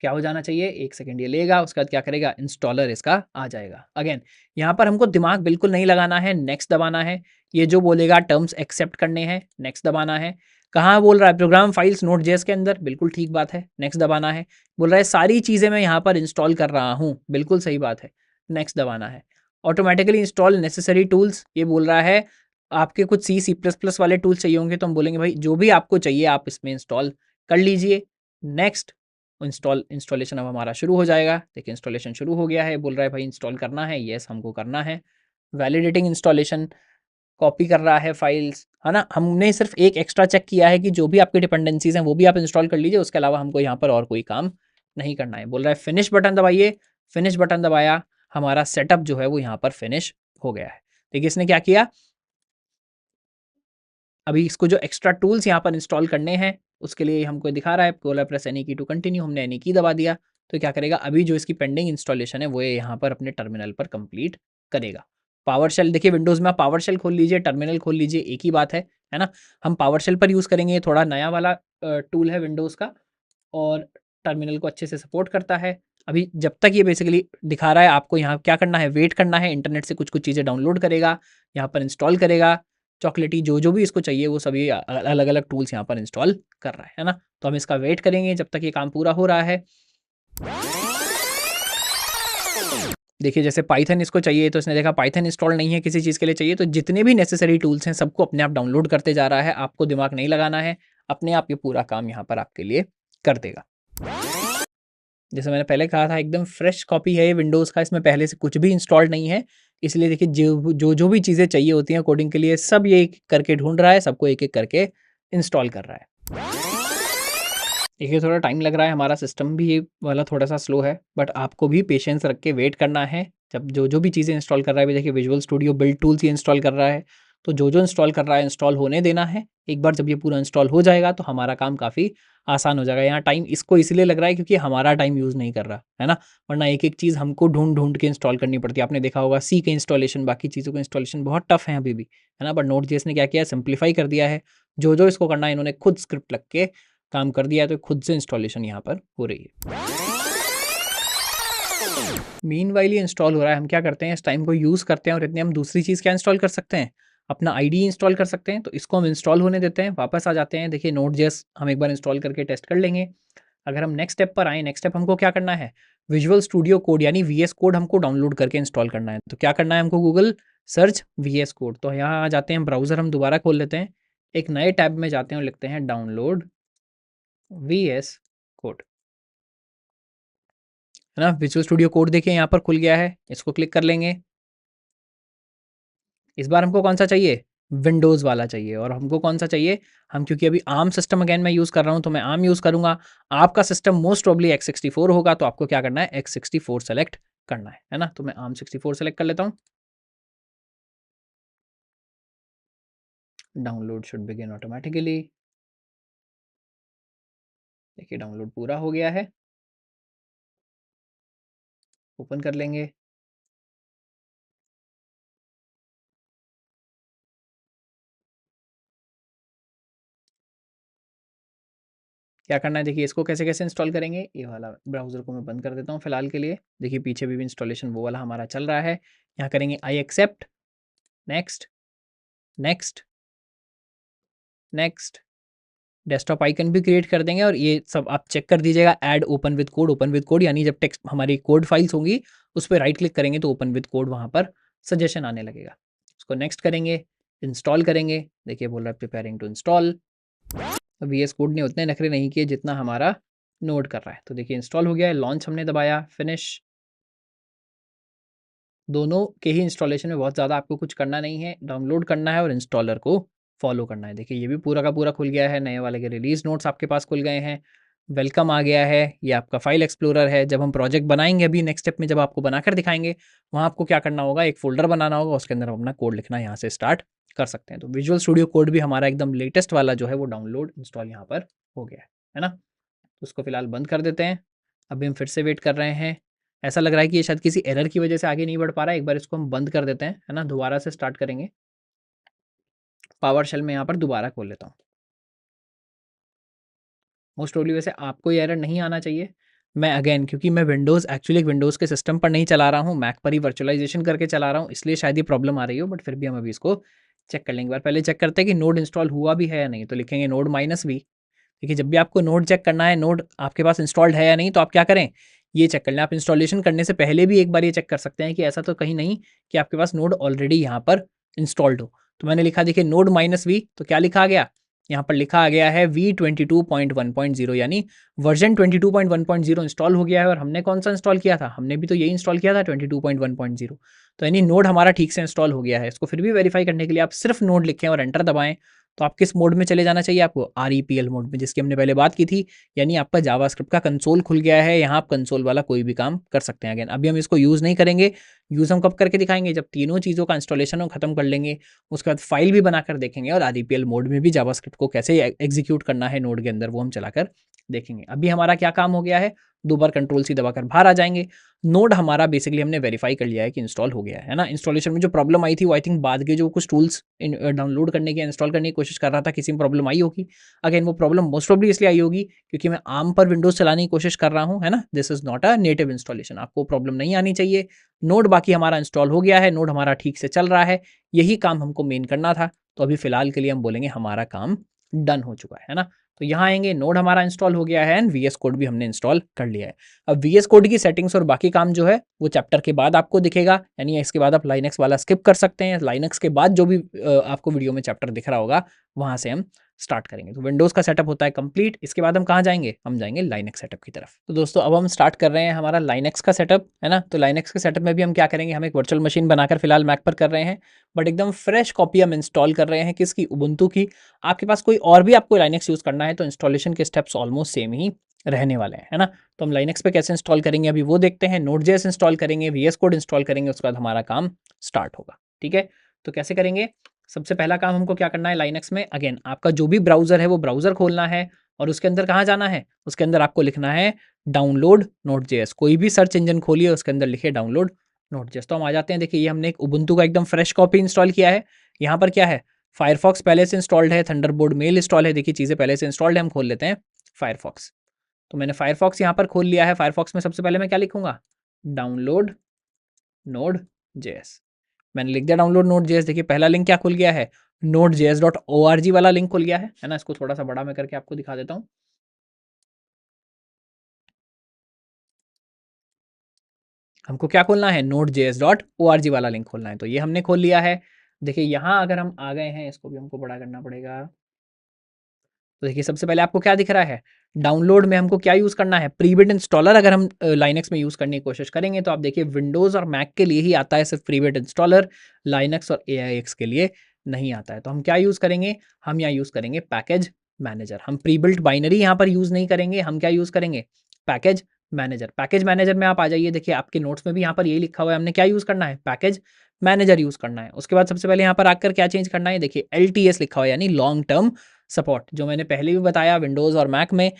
क्या हो जाना चाहिए, 1 सेकंड ये लेगा, उसके बाद क्या करेगा, इंस्टॉलर इसका आ जाएगा। अगेन यहाँ पर हमको दिमाग बिल्कुल नहीं लगाना है, नेक्स्ट दबाना है। ये जो बोलेगा टर्म्स एक्सेप्ट करने हैं, नेक्स्ट दबाना है। कहाँ बोल रहा है, प्रोग्राम फाइल्स Node.js के अंदर, बिल्कुल ठीक बात है, नेक्स्ट दबाना है। बोल रहा है सारी चीज़ें मैं यहाँ पर इंस्टॉल कर रहा हूँ, बिल्कुल सही बात है, नेक्स्ट दबाना है। ऑटोमेटिकली इंस्टॉल नेसेसरी टूल्स, ये बोल रहा है आपके कुछ C++ वाले टूल्स चाहिए होंगे, तो हम बोलेंगे भाई जो भी आपको चाहिए आप इसमें इंस्टॉल कर लीजिए। नेक्स्ट, इंस्टॉलेशन अब हमारा शुरू हो जाएगा। देखिए इंस्टॉलेशन शुरू हो गया है, बोल रहा है भाई इंस्टॉल करना है, येस हमको करना है। वैलिडेटिंग इंस्टॉलेशन, कॉपी कर रहा है फाइल्स, है ना। हमने सिर्फ एक एक्स्ट्रा चेक किया है कि जो भी आपकी डिपेंडेंसीज हैं वो भी आप इंस्टॉल कर लीजिए, उसके अलावा हमको यहाँ पर और कोई काम नहीं करना है। बोल रहा है फिनिश बटन दबाइए, फिनिश बटन दबाया, हमारा सेटअप जो है वो यहाँ पर फिनिश हो गया है। देखिए इसने क्या किया, अभी इसको जो एक्स्ट्रा टूल्स यहाँ पर इंस्टॉल करने हैं उसके लिए हमको दिखा रहा है, बोला प्रेस एनी की टू कंटिन्यू, हमने एनी की दबा दिया। तो क्या करेगा, अभी जो इसकी पेंडिंग इंस्टॉलेशन है वो ये यहाँ पर अपने टर्मिनल पर कंप्लीट करेगा। पावर शेल, देखिए विंडोज़ में आप पावर शेल खोल लीजिए, टर्मिनल खोल लीजिए, एक ही बात है ना। हम पावर शेल पर यूज़ करेंगे, थोड़ा नया वाला टूल है विंडोज़ का, और टर्मिनल को अच्छे से सपोर्ट करता है। अभी जब तक ये बेसिकली दिखा रहा है, आपको यहाँ क्या करना है, वेट करना है, इंटरनेट से कुछ कुछ चीज़ें डाउनलोड करेगा, यहाँ पर इंस्टॉल करेगा। चॉकलेटी जो भी इसको चाहिए वो सभी अलग अलग टूल्स यहाँ पर इंस्टॉल कर रहा है ना। तो हम इसका वेट करेंगे जब तक ये काम पूरा हो रहा है। देखिए जैसे पाइथन इसको चाहिए, तो इसने देखा पाइथन इंस्टॉल नहीं है, किसी चीज़ के लिए चाहिए, तो जितने भी नेसेसरी टूल्स हैं सबको अपने आप डाउनलोड करते जा रहा है। आपको दिमाग नहीं लगाना है, अपने आप ये पूरा काम यहाँ पर आपके लिए कर देगा। जैसे मैंने पहले कहा था, एकदम फ्रेश कॉपी है ये विंडोज़ का, इसमें पहले से कुछ भी इंस्टॉल्ड नहीं है। इसलिए देखिए जो भी चीज़ें चाहिए होती हैं कोडिंग के लिए, सब ये करके ढूंढ रहा है, सबको एक एक करके इंस्टॉल कर रहा है। देखिए थोड़ा टाइम लग रहा है, हमारा सिस्टम भी ये वाला थोड़ा सा स्लो है, बट आपको भी पेशेंस रख के वेट करना है। जब जो भी चीज़ें इंस्टॉल कर रहा है, अभी देखिए विजुअल स्टूडियो बिल्ड टूल्स ये इंस्टॉल कर रहा है, तो जो इंस्टॉल कर रहा है इंस्टॉल होने देना है। एक बार जब ये पूरा इंस्टॉल हो जाएगा तो हमारा काम काफ़ी आसान हो जाएगा। यहाँ टाइम इसको इसलिए लग रहा है क्योंकि हमारा टाइम यूज़ नहीं कर रहा है ना, वरना एक एक चीज़ हमको ढूंढ के इंस्टॉल करनी पड़ती है। आपने देखा होगा सी के इंस्टॉलेशन, बाकी चीज़ों का इंस्टॉलेशन बहुत टफ है अभी भी, है ना। बट Node.js ने क्या किया, सिंप्लीफाई कर दिया है। जो इसको करना है इन्होंने खुद स्क्रिप्ट लग के काम कर दिया है, तो खुद से इंस्टॉलेशन यहाँ पर हो रही है। मीनवाइल ये इंस्टॉल हो रहा है, हम क्या करते हैं, इस टाइम को यूज़ करते हैं और इतने हम दूसरी चीज़ क्या इंस्टॉल कर सकते हैं, अपना आईडी इंस्टॉल कर सकते हैं। तो इसको हम इंस्टॉल होने देते हैं, वापस आ जाते हैं। देखिए Node.js हम एक बार इंस्टॉल करके टेस्ट कर लेंगे। अगर हम नेक्स्ट स्टेप पर आए, नेक्स्ट स्टेप हमको क्या करना है, विजुअल स्टूडियो कोड यानी VS कोड हमको डाउनलोड करके इंस्टॉल करना है। तो क्या करना है हमको, गूगल सर्च VS कोड। तो यहाँ आ जाते हैं, ब्राउज़र हम दोबारा खोल लेते हैं, एक नए टैब में जाते हैं और लिखते हैं डाउनलोड VS कोड, है ना। विजुअल स्टूडियो कोड देखिए यहाँ पर खुल गया है, इसको क्लिक कर लेंगे। इस बार हमको कौन सा चाहिए, विंडोज़ वाला चाहिए। और हमको कौन सा चाहिए, हम क्योंकि अभी आर्म सिस्टम अगेन मैं यूज़ कर रहा हूँ तो मैं आर्म यूज़ करूँगा। आपका सिस्टम मोस्ट प्रॉब्ली x64 होगा, तो आपको क्या करना है, x64 सेलेक्ट करना है ना। तो मैं ARM 64 सेलेक्ट कर लेता हूँ। Download should begin automatically. देखिए डाउनलोड पूरा हो गया है, ओपन कर लेंगे। क्या करना है देखिए, इसको कैसे कैसे इंस्टॉल करेंगे, ये वाला ब्राउज़र को मैं बंद कर देता हूँ फिलहाल के लिए। देखिए पीछे भी इंस्टॉलेशन वो वाला हमारा चल रहा है। यहाँ करेंगे I accept, next, next, next. Desktop icon भी क्रिएट कर देंगे और ये सब आप चेक कर दीजिएगा, add open with code, open with code यानी जब टेक्स्ट हमारी कोड फाइल्स होंगी उस पर राइट क्लिक करेंगे तो ओपन विद कोड वहाँ पर सजेशन आने लगेगा। उसको नेक्स्ट करेंगे, इंस्टॉल करेंगे। देखिए बोल रहा है preparing to install. V S code ने उतने नखरे नहीं किए जितना हमारा नोट कर रहा है। तो देखिए इंस्टॉल हो गया है, लॉन्च हमने दबाया, फिनिश। दोनों के ही इंस्टॉलेशन में बहुत ज़्यादा आपको कुछ करना नहीं है, डाउनलोड करना है और इंस्टॉलर को फॉलो करना है। देखिए ये भी पूरा का पूरा खुल गया है, नए वाले के रिलीज़ नोट्स आपके पास खुल गए हैं, वेलकम आ गया है, ये आपका फाइल एक्सप्लोरर है। जब हम प्रोजेक्ट बनाएंगे अभी नेक्स्ट स्टेप में जब आपको बनाकर दिखाएंगे, वहाँ आपको क्या करना होगा, एक फ़ोल्डर बनाना होगा, उसके अंदर अपना कोड लिखना यहाँ से स्टार्ट कर सकते हैं। तो विजुअल स्टूडियो कोड भी हमारा एकदम लेटेस्ट वाला जो है वो डाउनलोड इंस्टॉल यहाँ पर हो गया है ना। तो उसको फिलहाल बंद कर देते हैं। अभी हम फिर से वेट कर रहे हैं। ऐसा लग रहा है कि ये शायद किसी एरर की वजह से आगे नहीं बढ़ पा रहा है। एक बार इसको हम बंद कर देते हैं, है ना, दोबारा से स्टार्ट करेंगे। पावर शेल में यहाँ पर दोबारा खोल लेता हूँ। मोस्ट प्रोबेबली वैसे आपको ये एरर नहीं आना चाहिए। मैं अगेन क्योंकि मैं विंडोज़ एक्चुअली एक विंडोज़ के सिस्टम पर नहीं चला रहा हूँ, मैक पर ही वर्चुअलाइजेशन करके चला रहा हूँ, इसलिए शायद ये प्रॉब्लम आ रही हो, बट फिर भी हम अभी इसको चेक कर लेंगे। एक बार पहले चेक करते हैं कि नोड इंस्टॉल हुआ भी है या नहीं। तो लिखेंगे नोड माइनस वी। देखिए जब भी आपको नोड चेक करना है, नोड आपके पास इंस्टॉल्ड है या नहीं, तो आप क्या करें, ये चेक कर लें। आप इंस्टॉलेशन करने से पहले भी एक बार ये चेक कर सकते हैं कि ऐसा तो कहीं नहीं कि आपके पास नोड ऑलरेडी यहाँ पर इंस्टॉल्ड हो। तो मैंने लिखा देखिए नोड माइनस वी, तो क्या लिखा आ गया, यहाँ पर लिखा आ गया है V22.1.0 यानी वर्जन 22.1.0 इंस्टॉल हो गया है। और हमने कौन सा इंस्टॉल किया था, हमने भी तो यही इंस्टॉल किया था 22.1.0। तो यानी नोड हमारा ठीक से इंस्टॉल हो गया है। इसको फिर भी वेरीफाई करने के लिए आप सिर्फ नोड लिखें और एंटर दबाएं। तो आप किस मोड में चले जाना चाहिए आपको, REPL मोड में, जिसकी हमने पहले बात की थी। यानी आपका जावास्क्रिप्ट का कंसोल खुल गया है, यहाँ आप कंसोल वाला कोई भी काम कर सकते हैं। अगेन अभी हम इसको यूज़ नहीं करेंगे, यूज़ हम कब करके दिखाएंगे, जब तीनों चीज़ों का इंस्टॉलेशन हम खत्म कर लेंगे, उसके बाद फाइल भी बनाकर देखेंगे और REPL मोड में भी जावास्क्रिप्ट को कैसे एग्जीक्यूट करना है नोड के अंदर वो हम चलाकर देखेंगे। अभी हमारा क्या काम हो गया है, दो बार कंट्रोल सी दबाकर बाहर आ जाएंगे। नोड हमारा बेसिकली हमने वेरीफाई कर लिया है कि इंस्टॉल हो गया है ना। इंस्टॉलेशन में जो प्रॉब्लम आई थी वो आई थिंक बाद के जो कुछ टूल्स डाउनलोड करने की इंस्टॉल करने की कोशिश कर रहा था, किसी में प्रॉब्लम आई होगी। अगेन वो प्रॉब्लम मोस्ट प्रोबेबली इसलिए आई होगी क्योंकि मैं आर्म पर विंडोज चलाने की कोशिश कर रहा हूँ, है ना। This is not a native installation, आपको प्रॉब्लम नहीं आनी चाहिए। नोड बाकी हमारा इंस्टॉल हो गया है, नोड हमारा ठीक से चल रहा है, यही काम हमको मेन करना था। तो अभी फिलहाल के लिए हम बोलेंगे हमारा काम डन हो चुका है ना। तो यहाँ आएंगे, नोड हमारा इंस्टॉल हो गया है एंड VS कोड भी हमने इंस्टॉल कर लिया है। अब VS कोड की सेटिंग्स और बाकी काम जो है वो चैप्टर के बाद आपको दिखेगा, यानी इसके बाद आप लाइनक्स वाला स्किप कर सकते हैं। लाइनक्स के बाद जो भी आपको वीडियो में चैप्टर दिख रहा होगा वहाँ से हम स्टार्ट करेंगे। तो विंडोज़ का सेटअप होता है कंप्लीट, इसके बाद हम कहाँ जाएंगे, हम जाएंगे लाइनक्स सेटअप की तरफ। तो दोस्तों अब हम स्टार्ट कर रहे हैं हमारा लाइनक्स का सेटअप, है ना। तो लाइनक्स के सेटअप में भी हम क्या करेंगे, हम एक वर्चुअल मशीन बनाकर फिलहाल मैक पर कर रहे हैं, बट एकदम फ्रेश कॉपी हम इंस्टॉल कर रहे हैं किसकी, उबुंटू की। आपके पास कोई और भी आपको लाइनक्स यूज़ करना है तो इंस्टॉलेशन के स्टेप्स ऑलमोस्ट सेम ही रहने वाले हैं, है ना। तो हम लाइनक्स पे कैसे इंस्टॉल करेंगे अभी वो देखते हैं। Node.js इंस्टॉल करेंगे, VS कोड इंस्टॉल करेंगे, उसके बाद हमारा काम स्टार्ट होगा, ठीक है। तो कैसे करेंगे, सबसे पहला काम हमको क्या करना है लाइनक्स में, अगेन आपका जो भी ब्राउजर है वो ब्राउजर खोलना है और उसके अंदर कहाँ जाना है, उसके अंदर आपको लिखना है डाउनलोड Node.js। कोई भी सर्च इंजन खोलिए, उसके अंदर लिखिए डाउनलोड Node.js। तो हम आ जाते हैं, देखिए ये हमने एक उबुंटू का एकदम फ्रेश कॉपी इंस्टॉल किया है। यहाँ पर क्या है, फायरफॉक्स पहले से इंस्टॉल्ड है, थंडरबोल्ट मेल इंस्टॉल है, देखिए चीज़ें पहले से इंस्टॉल्ड है। हम खोल लेते हैं फायरफॉक्स। तो मैंने फायरफॉक्स यहाँ पर खोल लिया है। फायरफॉक्स में सबसे पहले मैं क्या लिखूंगा, डाउनलोड Node.js। मैंने लिख दिया डाउनलोड Node.js। देखिए पहला लिंक क्या खुल गया है, nodejs.org वाला लिंक खुल गया है ना। इसको थोड़ा सा बड़ा मैं करके आपको दिखा देता हूँ। हमको क्या खोलना है, nodejs.org वाला लिंक खोलना है, तो ये हमने खोल लिया है। देखिए यहाँ अगर हम आ गए हैं, इसको भी हमको बड़ा करना पड़ेगा। तो देखिए सबसे पहले आपको क्या दिख रहा है, डाउनलोड में हमको क्या यूज़ करना है, प्रीबिट इंस्टॉलर। अगर हम लाइनक्स में यूज़ करने की कोशिश करेंगे तो आप देखिए विंडोज़ और मैक के लिए ही आता है सिर्फ प्रीबिट इंस्टॉलर, लाइनक्स और AIX के लिए नहीं आता है। तो हम क्या यूज़ करेंगे, हम यहाँ यूज़ करेंगे पैकेज मैनेजर। हम प्रीबिल्ट बाइनरी यहाँ पर यूज़ नहीं करेंगे, हम क्या यूज़ करेंगे, पैकेज मैनेजर। पैकेज मैनेजर में आप आ जाइए, देखिए आपके नोट्स में भी यहाँ पर यही लिखा हुआ है, हमने क्या यूज़ करना है, पैकेज मैनेजर यूज़ करना है। उसके बाद सबसे पहले यहाँ पर आकर क्या चेंज करना है, देखिए LTS लिखा हुआ है यानी लॉन्ग टर्म सपोर्ट, जो मैंने पहले भी बताया विंडोज़ और मैक में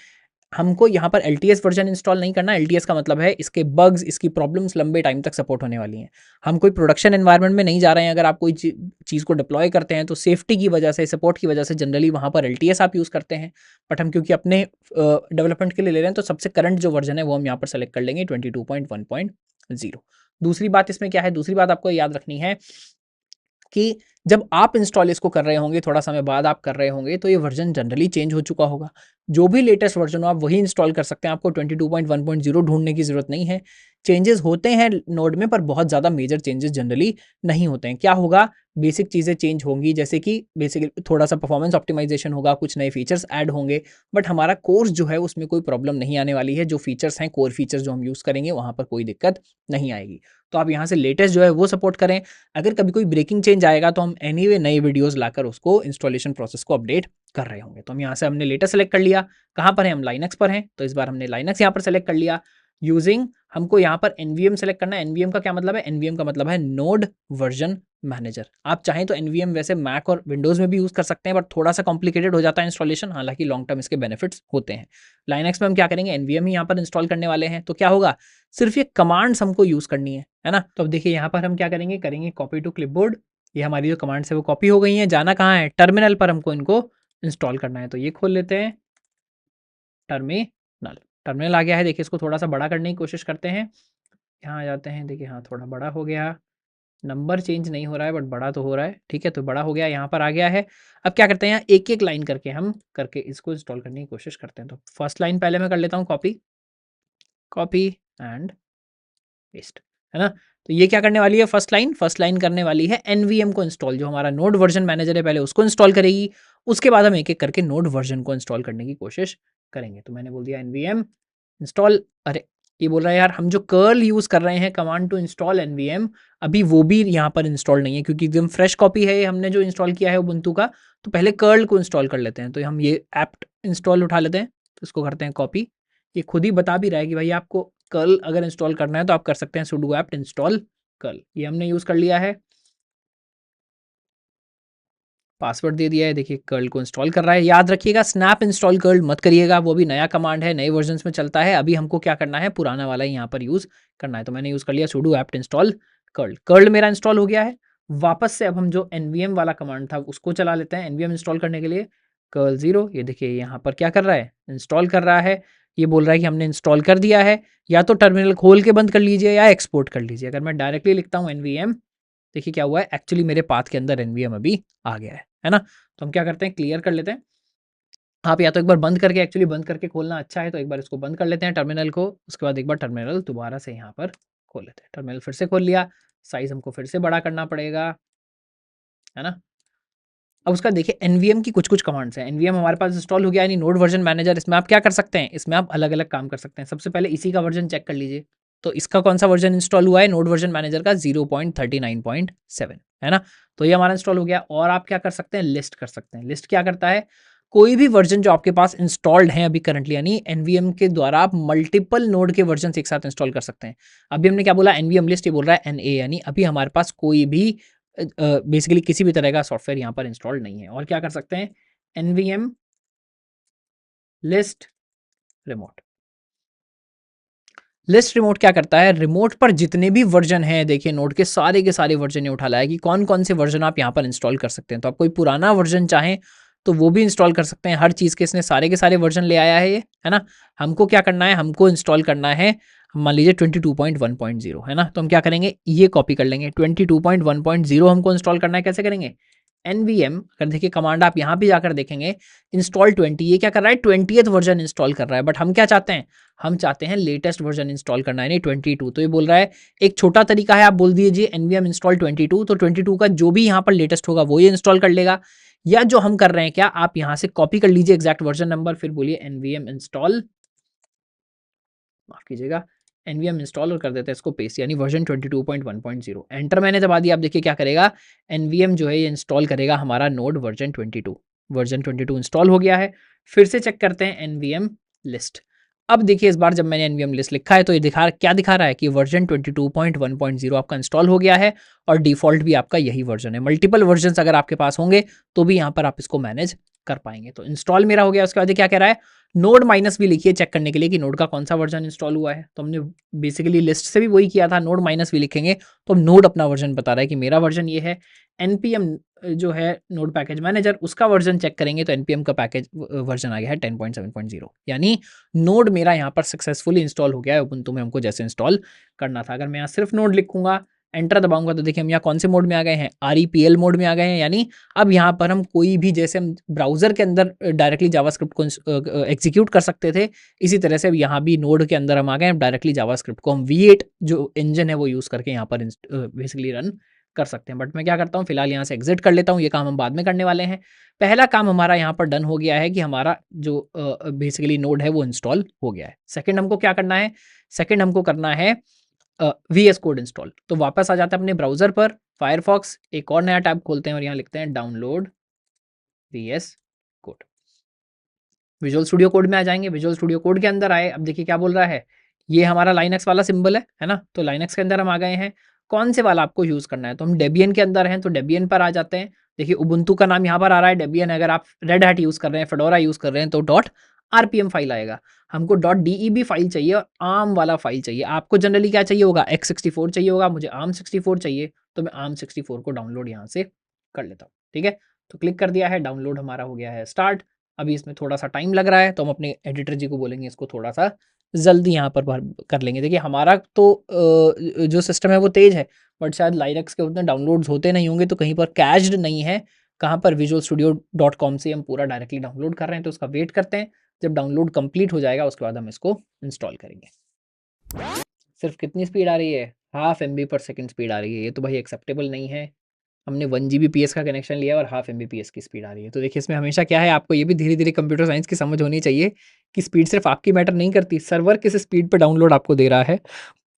हमको यहाँ पर LTS वर्जन इंस्टॉल नहीं करना। LTS का मतलब है इसके बग्स, इसकी प्रॉब्लम्स लंबे टाइम तक सपोर्ट होने वाली हैं। हम कोई प्रोडक्शन एनवायरनमेंट में नहीं जा रहे हैं, अगर आप कोई चीज़ को डिप्लॉय करते हैं तो सेफ्टी की वजह से, सपोर्ट की वजह से जनरली वहाँ पर LTS आप यूज़ करते हैं। बट हम क्योंकि अपने डेवलपमेंट के लिए ले रहे हैं तो सबसे करंट जो वर्जन है वो हम यहाँ पर सेलेक्ट कर लेंगे 22.1.0। दूसरी बात इसमें क्या है, दूसरी बात आपको याद रखनी है कि जब आप इंस्टॉल इसको कर रहे होंगे, थोड़ा समय बाद आप कर रहे होंगे, तो ये वर्जन जनरली चेंज हो चुका होगा। जो भी लेटेस्ट वर्जन हो आप वही इंस्टॉल कर सकते हैं, आपको 22.1.0 ढूँढने की ज़रूरत नहीं है। चेंजेस होते हैं नोड में पर बहुत ज़्यादा मेजर चेंजेस जनरली नहीं होते हैं। क्या होगा, बेसिक चीज़ें चेंज होंगी, जैसे कि बेसिकली थोड़ा-सा परफॉर्मेंस ऑप्टिमाइज़ेशन होगा, कुछ नए फीचर्स ऐड होंगे, बट हमारा कोर्स जो है उसमें कोई प्रॉब्लम नहीं आने वाली है। जो फीचर्स हैं, कोर फीचर्स जो हम यूज़ करेंगे, वहाँ पर कोई दिक्कत नहीं आएगी। तो आप यहाँ से लेटेस्ट जो है वो सपोर्ट करें। अगर कभी कोई ब्रेकिंग चेंज आएगा तो हम एनीवे नए वीडियोस लाकर उसको इंस्टॉलेशन प्रोसेस को अपडेट कर रहे होंगे। तो हम यहाँ से हमने लेटेस्ट सेलेक्ट कर लिया। कहाँ पर है, हम लाइनक्स पर हैं, तो इस बार हमने लाइनक्स यहाँ पर सेलेक्ट कर लिया। यूजिंग हमको यहाँ पर एनवीएम सेलेक्ट करना है। एनवीएम का क्या मतलब है, एनवीएम का मतलब है नोड वर्जन मैनेजर। आप चाहें तो एनवीएम वैसे मैक और विंडोज में भी यूज कर सकते हैं, बट थोड़ा सा कॉम्प्लिकेटेड हो जाता है इंस्टॉलेशन, हालांकि लॉन्ग टर्म इसके बेनिफिट्स होते हैं। लाइनक्स में हम क्या करेंगे, एनवीएम ही यहाँ पर इंस्टॉल करने वाले हैं। तो क्या होगा, सिर्फ ये कमांड्स हमको यूज करनी है ना। तो अब देखिए यहाँ पर हम क्या करेंगे, करेंगे कॉपी टू क्लिपबोर्ड। ये हमारी जो कमांड्स है वो कॉपी हो गई हैं। जाना कहाँ है, टर्मिनल पर हमको इनको इंस्टॉल करना है। तो ये खोल लेते हैं टर्मिनल। टर्मिनल आ गया है। देखिए इसको थोड़ा सा बड़ा करने की कोशिश करते हैं। यहाँ आ जाते हैं, देखिए हाँ थोड़ा बड़ा हो गया। नंबर चेंज नहीं हो रहा है बट बड़ा तो हो रहा है, ठीक है। तो बड़ा हो गया, यहाँ पर आ गया है। अब क्या करते हैं, यहाँ एक एक लाइन करके हम करके इसको इंस्टॉल करने की कोशिश करते हैं। तो फर्स्ट लाइन पहले मैं कर लेता हूँ कॉपी, कॉपी एंड पेस्ट, है ना। तो ये क्या करने वाली है, फर्स्ट लाइन करने वाली है एनवीएम को इंस्टॉल। जो हमारा नोड वर्जन मैनेजर है पहले उसको इंस्टॉल करेगी, उसके बाद हम एक एक करके नोड वर्जन को इंस्टॉल करने की कोशिश करेंगे। तो मैंने बोल दिया एनवीएम इंस्टॉल। अरे ये बोल रहा है यार, हम जो कर्ल यूज़ कर रहे हैं कमांड टू इंस्टॉल एनवीएम, अभी वो भी यहाँ पर इंस्टॉल नहीं है, क्योंकि एकदम फ्रेश कॉपी है ये, हमने जो इंस्टॉल किया है उबुंटू का। तो पहले कर्ल को इंस्टॉल कर लेते हैं। तो हम ये ऐप्ट इंस्टॉल उठा लेते हैं, तो इसको करते हैं कॉपी। ये खुद ही बता भी रहा है कि भाई आपको कर्ल अगर इंस्टॉल करना है तो आप कर सकते हैं sudo apt install कर्ल। ये हमने यूज़ कर लिया है, पासवर्ड दे दिया है। देखिए कर्ल को इंस्टॉल कर रहा है। याद रखिएगा स्नैप इंस्टॉल कर्ल मत करिएगा, वो भी नया कमांड है, नए वर्जन्स में चलता है। अभी हमको क्या करना है, पुराना वाला ही यहाँ पर यूज़ करना है। तो मैंने यूज़ कर लिया sudo apt install curl. Curl मेरा इंस्टॉल हो गया है। वापस से अब हम जो एनवीएम वाला कमांड था उसको चला लेते हैं एनवीएम इंस्टॉल करने के लिए। कर्ल 0, ये देखिए यहाँ पर क्या कर रहा है, इंस्टॉल कर रहा है। ये बोल रहा है कि हमने इंस्टॉल कर दिया है। या तो टर्मिनल खोल के बंद कर लीजिए या एक्सपोर्ट कर लीजिए। अगर मैं डायरेक्टली लिखता हूँ एनवीएम, देखिए क्या हुआ है, एक्चुअली मेरे पाथ के अंदर एनवीएम अभी आ गया है ना। तो हम क्या करते हैं, क्लियर कर लेते हैं। आप या तो एक बार बंद करके, एक्चुअली बंद करके खोलना अच्छा है, तो एक बार इसको बंद कर लेते हैं टर्मिनल को। उसके बाद एक बार टर्मिनल दोबारा से यहाँ पर खोल लेते हैं। टर्मिनल फिर से खोल लिया, साइज हमको फिर से बड़ा करना पड़ेगा, है ना। अब उसका देखिए एनवीएम की कुछ कुछ कमांड्स हैं। एनवीएम हमारे पास इंस्टॉल हो गया, यानी नोड वर्जन मैनेजर। इसमें आप क्या कर सकते हैं, इसमें आप अलग अलग काम कर सकते हैं। सबसे पहले इसी का वर्जन चेक कर लीजिए। तो इसका कौन सा वर्जन इंस्टॉल हुआ है, नोड वर्जन मैनेजर का 0.39.7, है ना। तो ये हमारा इंस्टॉल हो गया। और आप क्या कर सकते हैं, लिस्ट कर सकते हैं। लिस्ट क्या करता है, कोई भी वर्जन जो आपके पास इंस्टॉल्ड है अभी करंटली, यानी एनवीएम के द्वारा आप मल्टीपल नोड के वर्जन एक साथ इंस्टॉल कर सकते हैं। अभी हमने क्या बोला, एनवीएम लिस्ट, ये बोल रहा है एनए, यानी अभी हमारे पास कोई भी बेसिकली किसी भी तरह का सॉफ्टवेयर यहाँ पर इंस्टॉल्ड नहीं है। और क्या कर सकते हैं, NVM list remote. List remote क्या करता है, रिमोट पर जितने भी वर्जन हैं, देखिए नोड के सारे वर्जन ये उठा लाया कि कौन कौन से वर्जन आप यहाँ पर इंस्टॉल कर सकते हैं। तो आप कोई पुराना वर्जन चाहें तो वो भी इंस्टॉल कर सकते हैं। हर चीज़ के इसने सारे के सारे वर्जन ले आया है ये, है ना। हमको क्या करना है, हमको इंस्टॉल करना है, मान लीजिए 22.1.0, है ना। तो हम क्या करेंगे, ये कॉपी कर लेंगे। 22.1.0 हमको इंस्टॉल करना है, कैसे करेंगे, एनवीएम। अगर देखिए कमांड आप यहाँ भी जाकर देखेंगे, इंस्टॉल 20, ये क्या कर रहा है, 20th वर्जन इंस्टॉल कर रहा है। बट हम क्या चाहते हैं, हम चाहते हैं लेटेस्ट वर्जन इंस्टॉल करना है, नहीं 22। तो ये बोल रहा है, एक छोटा तरीका है, आप बोल दीजिए एनवीएम इंस्टॉल 22, तो 22 का जो भी यहाँ पर लेटेस्ट होगा वो ये इंस्टॉल कर लेगा। या जो हम कर रहे हैं, क्या आप यहाँ से कॉपी कर लीजिए एग्जैक्ट वर्जन नंबर, फिर बोलिए एनवीएम इंस्टॉल, माफ कीजिएगा, एनवीएम इंस्टॉल, और कर देते हैं इसको पेस्ट, यानी वर्जन 22.1.0। एंटर मैंने दबा दिया। आप देखिए क्या करेगा, एनवीएम जो है ये इंस्टॉल करेगा हमारा नोड वर्जन 22। वर्जन 22 इंस्टॉल हो गया है। फिर से चेक करते हैं एनवीएम लिस्ट। अब देखिए इस बार जब मैंने एनवीएम लिस्ट लिखा है तो ये क्या दिखा रहा है कि वर्जन 22.1.0 आपका इंस्टॉल हो गया है और डिफ़ॉल्ट भी आपका यही वर्जन है। मल्टीपल वर्जन्स अगर आपके पास होंगे तो भी यहाँ पर आप इसको मैनेज कर पाएँगे। तो इंस्टॉल मेरा हो गया, उसके बाद ये क्या कह रहा है, नोड माइनस भी लिखिए चेक करने के लिए कि नोड का कौन-सा वर्जन इंस्टॉल हुआ है। तो हमने बेसिकली लिस्ट से भी वही किया था, नोड माइनस भी लिखेंगे तो नोड अपना वर्जन बता रहा है कि मेरा वर्जन ये है। एनपीएम जो है नोड पैकेज मैनेजर, उसका वर्जन चेक करेंगे तो एनपीएम का पैकेज वर्जन आ गया है 10.7.0, यानी नोड मेरा यहाँ पर सक्सेसफुली इंस्टॉल हो गया है उबुंटू में हमको जैसे इंस्टॉल करना था। अगर मैं यहाँ सिर्फ नोड लिखूंगा, एंटर दबाऊंगा तो देखिए हम यहाँ कौन से मोड में आ गए हैं, REPL मोड में आ गए हैं। यानी अब यहाँ पर हम कोई भी, जैसे हम ब्राउजर के अंदर डायरेक्टली जावास्क्रिप्ट को एग्जीक्यूट कर सकते थे, इसी तरह से अब यहाँ भी नोड के अंदर हम आ गए हैं। डायरेक्टली जावास्क्रिप्ट को हम V8 जो इंजन है वो यूज़ करके यहाँ पर बेसिकली रन कर सकते हैं। बट मैं क्या करता हूँ, फिलहाल यहाँ से एग्जिट कर लेता हूँ, ये काम हम बाद में करने वाले हैं। पहला काम हमारा यहाँ पर डन हो गया है कि हमारा जो बेसिकली नोड है वो इंस्टॉल हो गया है। सेकंड हमको क्या करना है, सेकंड हमको करना है VS कोड इंस्टॉल। तो वापस आ जाते हैं अपने ब्राउजर पर, फायरफॉक्स, एक और नया टैब खोलते हैं और यहाँ लिखते हैं download VS code. Visual studio code में आ जाएंगे, विजुअल स्टूडियो कोड के अंदर आए। अब देखिए क्या बोल रहा है, ये हमारा लाइनक्स वाला सिंबल है ना। तो लाइनक्स के अंदर हम आ गए हैं, कौन से वाला आपको यूज़ करना है, तो हम डेबियन के अंदर हैं तो डेबियन पर आ जाते हैं। देखिए उबुंटू का नाम यहाँ पर आ रहा है डेबियन, अगर आप रेड हैट यूज़ कर रहे हैं, फेडोरा यूज़ कर रहे हैं तो .rpm फाइल आएगा। हमको .deb फाइल चाहिए और आर्म वाला फाइल चाहिए। आपको जनरली क्या चाहिए होगा, x64 चाहिए होगा, मुझे ARM64 चाहिए, तो मैं ARM64 को डाउनलोड यहाँ से कर लेता हूँ। ठीक है, तो क्लिक कर दिया है, डाउनलोड हमारा हो गया है स्टार्ट। अभी इसमें थोड़ा-सा टाइम लग रहा है तो हम अपने एडिटर जी को बोलेंगे इसको थोड़ा-सा जल्दी यहाँ पर भर कर लेंगे। देखिए हमारा तो जो सिस्टम है वो तेज़ है, बट शायद लाइनक्स के उतने डाउनलोड्स होते नहीं होंगे, तो कहीं पर कैच्ड नहीं है। कहाँ पर विजुअल स्टूडियो .com से हम पूरा डायरेक्टली डाउनलोड कर रहे हैं, तो उसका वेट करते हैं। जब डाउनलोड कंप्लीट हो जाएगा उसके बाद हम इसको इंस्टॉल करेंगे। सिर्फ कितनी स्पीड आ रही है, हाफ MB पर सेकंड स्पीड आ रही है। ये तो भाई एक्सेप्टेबल नहीं है। हमने 1 Gbps का कनेक्शन लिया और हाफ MBPS की स्पीड आ रही है। तो देखिए इसमें हमेशा क्या है, आपको ये भी धीरे धीरे कंप्यूटर साइंस की समझ होनी चाहिए कि स्पीड सिर्फ आपकी मैटर नहीं करती, सर्वर किस स्पीड पर डाउनलोड आपको दे रहा है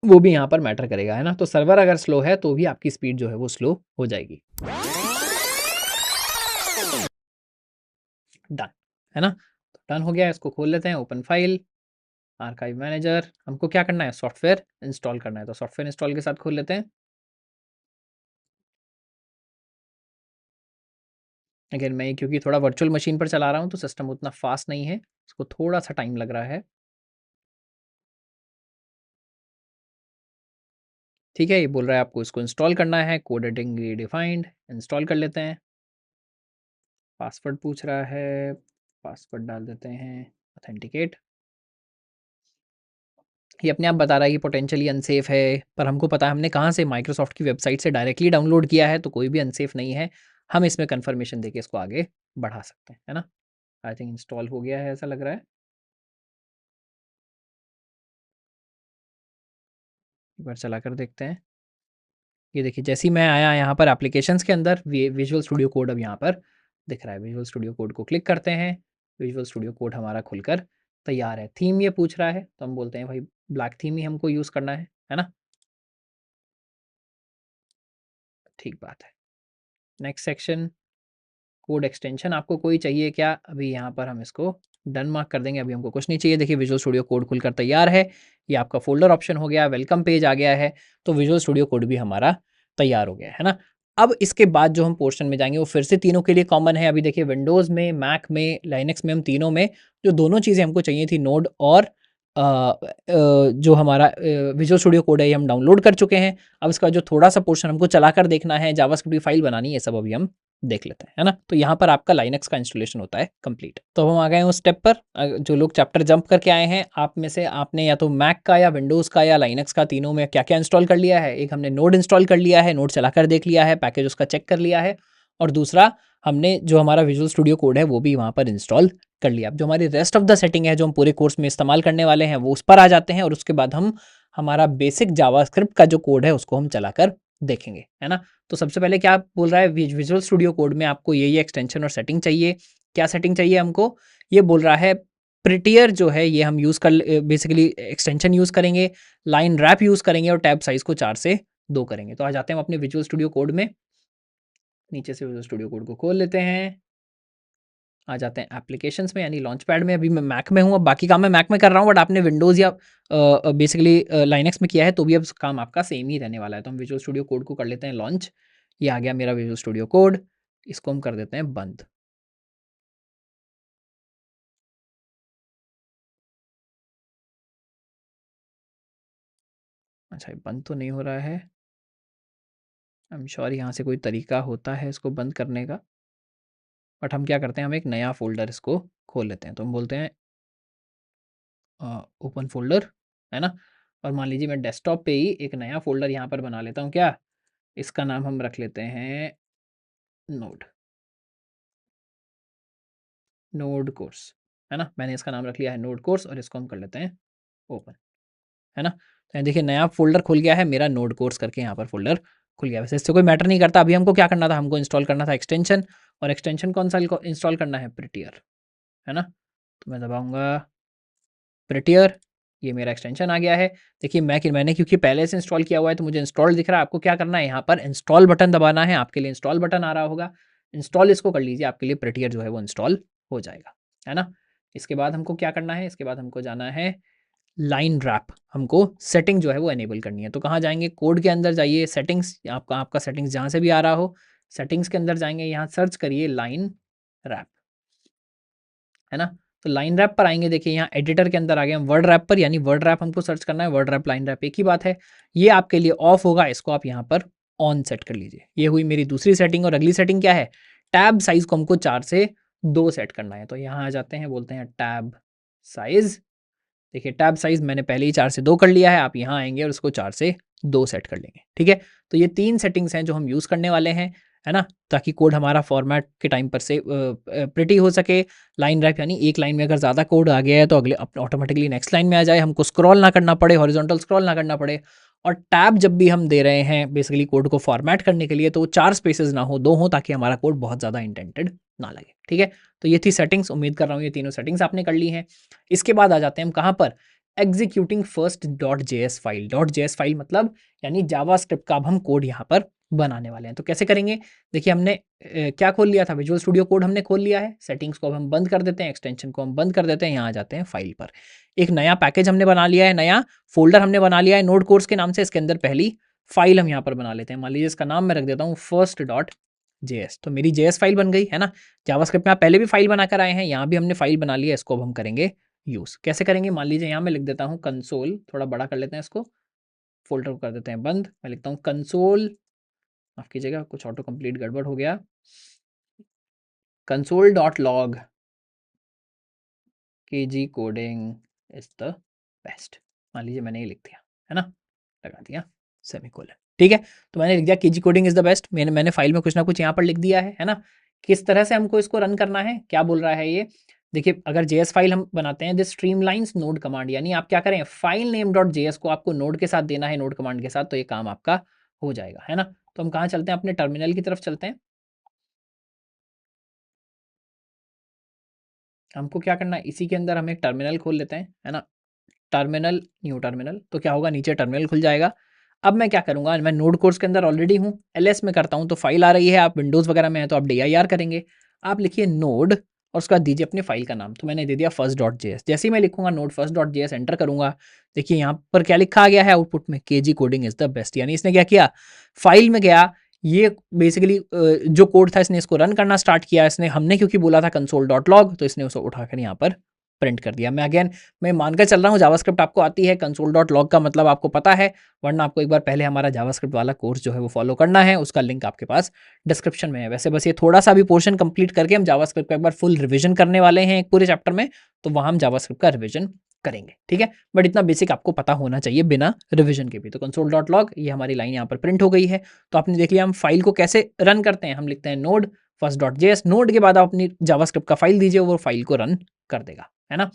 वो भी यहाँ पर मैटर करेगा, है ना। तो सर्वर अगर स्लो है तो भी आपकी स्पीड जो है वो स्लो हो जाएगी। डन, है ना। तो डन हो गया, इसको खोल लेते हैं, ओपन फाइल, आर्काइव मैनेजर। हमको क्या करना है, सॉफ्टवेयर इंस्टॉल करना है, तो सॉफ्टवेयर इंस्टॉल के साथ खोल लेते हैं। अगर मैं क्योंकि थोड़ा वर्चुअल मशीन पर चला रहा हूँ तो सिस्टम उतना फास्ट नहीं है, इसको थोड़ा सा टाइम लग रहा है। ठीक है, ये बोल रहा है आपको इसको इंस्टॉल करना है, कोड एडिटिंग डिफाइंड, इंस्टॉल कर लेते हैं। पासवर्ड पूछ रहा है, पासवर्ड डाल देते हैं, ऑथेंटिकेट। ये अपने आप बता रहा है कि पोटेंशियली अनसेफ है, पर हमको पता है हमने कहाँ से, माइक्रोसॉफ्ट की वेबसाइट से डायरेक्टली डाउनलोड किया है, तो कोई भी अनसेफ नहीं है। हम इसमें कन्फर्मेशन देके इसको आगे बढ़ा सकते हैं, है ना। आई थिंक इंस्टॉल हो गया है ऐसा लग रहा है, एक बार चला कर देखते हैं। ये देखिए जैसे ही मैं आया यहाँ पर एप्लीकेशंस के अंदर, विजुअल स्टूडियो कोड अब यहाँ पर दिख रहा है। विजुअल स्टूडियो कोड को क्लिक करते हैं, विजुअल स्टूडियो कोड हमारा खुलकर तैयार है। थीम ये पूछ रहा है तो हम बोलते हैं भाई ब्लैक थीम ही हमको यूज़ करना है ना। ठीक बात है। नेक्स्ट सेक्शन, कोड एक्सटेंशन आपको कोई चाहिए क्या, अभी यहाँ पर हम इसको डन मार्क कर देंगे, अभी हमको कुछ नहीं चाहिए। देखिए विजुअल स्टूडियो कोड खुलकर तैयार है, ये आपका फोल्डर ऑप्शन हो गया, वेलकम पेज आ गया है, तो विजुअल स्टूडियो कोड भी हमारा तैयार हो गया है ना। अब इसके बाद जो हम पोर्शन में जाएंगे वो फिर से तीनों के लिए कॉमन है। अभी देखिए विंडोज़ में, मैक में, लाइनक्स में, हम तीनों में जो दोनों चीज़ें हमको चाहिए थी, नोड और जो हमारा विजुअल स्टूडियो कोड है, ये हम डाउनलोड कर चुके हैं। अब इसका जो थोड़ा सा पोर्शन हमको चलाकर देखना है, जावास्क्रिप्ट की फाइल बनानी है, सब अभी हम देख लेते हैं, है ना। तो यहाँ पर आपका लाइनक्स का इंस्टॉलेशन होता है कंप्लीट। तो हम आ गए हैं उस स्टेप पर। जो लोग चैप्टर जंप करके आए हैं, आप में से आपने या तो मैक का या विंडोज़ का या लाइनक्स का, तीनों में क्या क्या इंस्टॉल कर लिया है। एक हमने नोड इंस्टॉल कर लिया है, नोड चलाकर देख लिया है, पैकेज उसका चेक कर लिया है, और दूसरा हमने जो हमारा विजुअल स्टूडियो कोड है वो भी वहाँ पर इंस्टॉल कर लिया। अब जो हमारी रेस्ट ऑफ द सेटिंग है जो हम पूरे कोर्स में इस्तेमाल करने वाले हैं वो उस पर आ जाते हैं, और उसके बाद हम हमारा बेसिक जावास्क्रिप्ट का जो कोड है उसको हम चलाकर देखेंगे, है ना। तो सबसे पहले क्या बोल रहा है, विजुअल स्टूडियो कोड में आपको ये एक्सटेंशन और सेटिंग चाहिए। क्या सेटिंग चाहिए हमको, ये बोल रहा है प्रिटियर जो है ये हम यूज़ कर, बेसिकली एक्सटेंशन यूज़ करेंगे, लाइन रैप यूज़ करेंगे, और टैब साइज़ को 4 से 2 करेंगे। तो आ जाते हैं हम अपने विजुअल स्टूडियो कोड में, नीचे से विजुअल स्टूडियो कोड को खोल लेते हैं। आ जाते हैं एप्लीकेशंस में यानी लॉन्च पैड में। अभी मैं मैक में हूँ, अब बाकी काम मैं मैक में कर रहा हूँ, बट आपने विंडोज़ या बेसिकली लाइनक्स में किया है तो भी अब काम आपका सेम ही रहने वाला है। तो हम विजुअल स्टूडियो कोड को कर लेते हैं लॉन्च। ये आ गया मेरा विजुअल स्टूडियो कोड, इसको हम कर देते हैं बंद। अच्छा, ये बंद तो नहीं हो रहा है। आई एम श्योर यहाँ से कोई तरीका होता है इसको बंद करने का, बट हम क्या करते हैं, हम एक नया फ़ोल्डर इसको खोल लेते हैं। तो हम बोलते हैं ओपन फ़ोल्डर, है ना? और मान लीजिए मैं डेस्कटॉप पे ही एक नया फ़ोल्डर यहाँ पर बना लेता हूँ क्या? इसका नाम हम रख लेते हैं नोड, नोड कोर्स, है ना? मैंने इसका नाम रख लिया है नोड कोर्स और इसको हम कर लेते हैं ओपन, है ना? तो यहाँ देखिए नया फ़ोल्डर खुल गया है मेरा, नोड कोर्स करके यहाँ पर फ़ोल्डर खुल गया। वैसे इससे कोई मैटर नहीं करता। अभी हमको क्या करना था, हमको इंस्टॉल करना था एक्सटेंशन, और एक्सटेंशन कौन-सा इंस्टॉल करना है? प्रिटियर, है ना? तो मैं दबाऊँगा प्रिटियर, ये मेरा एक्सटेंशन आ गया है। देखिए मैंने क्योंकि पहले से इंस्टॉल किया हुआ है तो मुझे इंस्टॉल दिख रहा है। आपको क्या करना है, यहाँ पर इंस्टॉल बटन दबाना है। आपके लिए इंस्टॉल बटन आ रहा होगा, इंस्टॉल इसको कर लीजिए, आपके लिए प्रिटियर जो है वो इंस्टॉल हो जाएगा, है ना? इसके बाद हमको क्या करना है, इसके बाद हमको जाना है लाइन रैप, हमको सेटिंग जो है वो एनेबल करनी है। तो कहाँ जाएँगे, कोड के अंदर जाइए, सेटिंग्स, आपका आपका सेटिंग्स जहाँ से भी आ रहा हो, सेटिंग्स के अंदर जाएँगे, यहाँ सर्च करिए लाइन रैप, है ना? तो लाइन रैप पर आएँगे, देखिए यहाँ एडिटर के अंदर आ गए हम वर्ड रैप पर, यानी वर्ड रैप हमको सर्च करना है, वर्ड रैप, लाइन रैप एक ही बात है। ये आपके लिए ऑफ होगा, इसको आप यहाँ पर ऑन सेट कर लीजिए। ये हुई मेरी दूसरी सेटिंग, और अगली सेटिंग क्या है, टैब साइज़ को हमको 4 से 2 सेट करना है। तो यहाँ आ जाते हैं, बोलते हैं टैब साइज़। देखिए टैब साइज़ मैंने पहले ही 4 से 2 कर लिया है, आप यहाँ आएँगे और उसको 4 से 2 सेट कर लेंगे, ठीक है? तो ये 3 सेटिंग्स हैं जो हम यूज़ करने वाले हैं, है ना? ताकि कोड हमारा फॉर्मेट के टाइम पर से प्रिटी हो सके। लाइन रैप यानी एक लाइन में अगर ज़्यादा कोड आ गया है तो अगले ऑटोमेटिकली नेक्स्ट लाइन में आ जाए, हमको स्क्रॉल ना करना पड़े, हॉरिजॉन्टल स्क्रॉल ना करना पड़े। और टैब जब भी हम दे रहे हैं बेसिकली कोड को फॉर्मेट करने के लिए, तो 4 स्पेसेस ना हो, 2 हों, ताकि हमारा कोड बहुत ज़्यादा इंडेंटेड ना लगे, ठीक है? तो ये थी सेटिंग्स, उम्मीद कर रहा हूँ ये तीनों सेटिंग्स आपने कर ली हैं। इसके बाद आ जाते हैं हम कहाँ पर, executing first dot JS file. Dot JS file मतलब यानी जावास्क्रिप्ट का अब हम कोड यहाँ पर बनाने वाले हैं। तो कैसे करेंगे, देखिए हमने क्या खोल लिया था, विजुअल स्टूडियो कोड हमने खोल लिया है। सेटिंग्स को अब हम बंद कर देते हैं, एक्सटेंशन को हम बंद कर देते हैं, यहाँ आ जाते हैं फाइल पर। एक नया पैकेज हमने बना लिया है, नया फोल्डर हमने बना लिया है नोड कोर्स के नाम से। इसके अंदर पहली फाइल हम यहाँ पर बना लेते हैं, मान लीजिए इसका नाम मैं रख देता हूँ फर्स्ट डॉट जेएस। तो मेरी जेएस फाइल बन गई, है ना? जावास्क्रिप्ट में आप पहले भी फाइल बनाकर आए हैं, यहाँ भी हमने फाइल बना ली है, इसको अब हम करेंगे यूज़। कैसे करेंगे, मान लीजिए यहाँ मैं लिख देता हूँ कंसोल, थोड़ा बड़ा कर लेते हैं इसको, फ़ोल्डर को कर देते हैं बंद। मैं लिखता हूँ कंसोल, माफ़ कीजिएगा कुछ ऑटो कंप्लीट गड़बड़ हो गया। Console dot log KG coding is the best. मान लीजिए मैंने ये लिख दिया, है ना? लगा दिया सेमीकोलन, ठीक है? तो मैंने लिख दिया KG coding is the best. मैंने फ़ाइल में कुछ ना कुछ यहाँ पर लिख दिया है ना? किस तरह से हमको इसको रन करना है, क्या बोल रहा है ये? देखिए अगर जेएस फाइल हम बनाते हैं, दिस स्ट्रीमलाइंस नोड कमांड, यानी आप क्या करें, फाइल नेम डॉट जेएस को आपको नोड के साथ देना है, नोड कमांड के साथ, तो ये काम आपका हो जाएगा, है ना? तो हम कहाँ चलते हैं, अपने टर्मिनल की तरफ चलते हैं। हमको क्या करना है, इसी के अंदर हम एक टर्मिनल खोल लेते हैं, है ना? टर्मिनल, न्यू टर्मिनल, तो क्या होगा, नीचे टर्मिनल खुल जाएगा। अब मैं क्या करूँगा, मैं नोड कोर्स के अंदर ऑलरेडी हूँ, एलएस में करता हूँ तो फाइल आ रही है, आप विंडोज़ वगैरह में हैं तो आप dir करेंगे। आप लिखिए नोड और उसके बाद दीजिए अपनी फाइल का नाम, तो मैंने दे दिया फर्स्ट डॉट जेएस। जैसे ही मैं लिखूँगा node first dot JS, enter करूँगा, देखिए यहाँ पर क्या लिखा आ गया है आउटपुट में, KG coding is the best. यानी इसने क्या किया, फाइल में गया, ये बेसिकली जो कोड था इसने इसको रन करना स्टार्ट किया। इसने, हमने क्योंकि बोला था कंसोल डॉट लॉग, तो इसने उसको उठाकर यहाँ पर प्रिंट कर दिया। मैं मानकर चल रहा हूँ जावास्क्रिप्ट आपको आती है, कंसोल डॉट लॉग का मतलब आपको पता है, वरना आपको एक बार पहले हमारा जावास्क्रिप्ट वाला कोर्स जो है वो फॉलो करना है, उसका लिंक आपके पास डिस्क्रिप्शन में है। वैसे बस ये थोड़ा सा भी पोर्शन कंप्लीट करके हम जावास्क्रिप्ट का एक बार फुल रिवीजन करने वाले हैं एक पूरे चैप्टर में, तो वहाँ हम जावास्क्रिप्ट का रिवीजन करेंगे, ठीक है? बट इतना बेसिक आपको पता होना चाहिए बिना रिवीजन के भी। तो कंसोल डॉट लॉग, ये हमारी लाइन यहाँ पर प्रिंट हो गई है। तो आपने देख लिया हम फाइल को कैसे रन करते हैं, हम लिखते हैं node first dot JS, node के बाद आप अपनी जावास्क्रिप्ट का फाइल दीजिए, वो फाइल को रन कर देगा, है ना?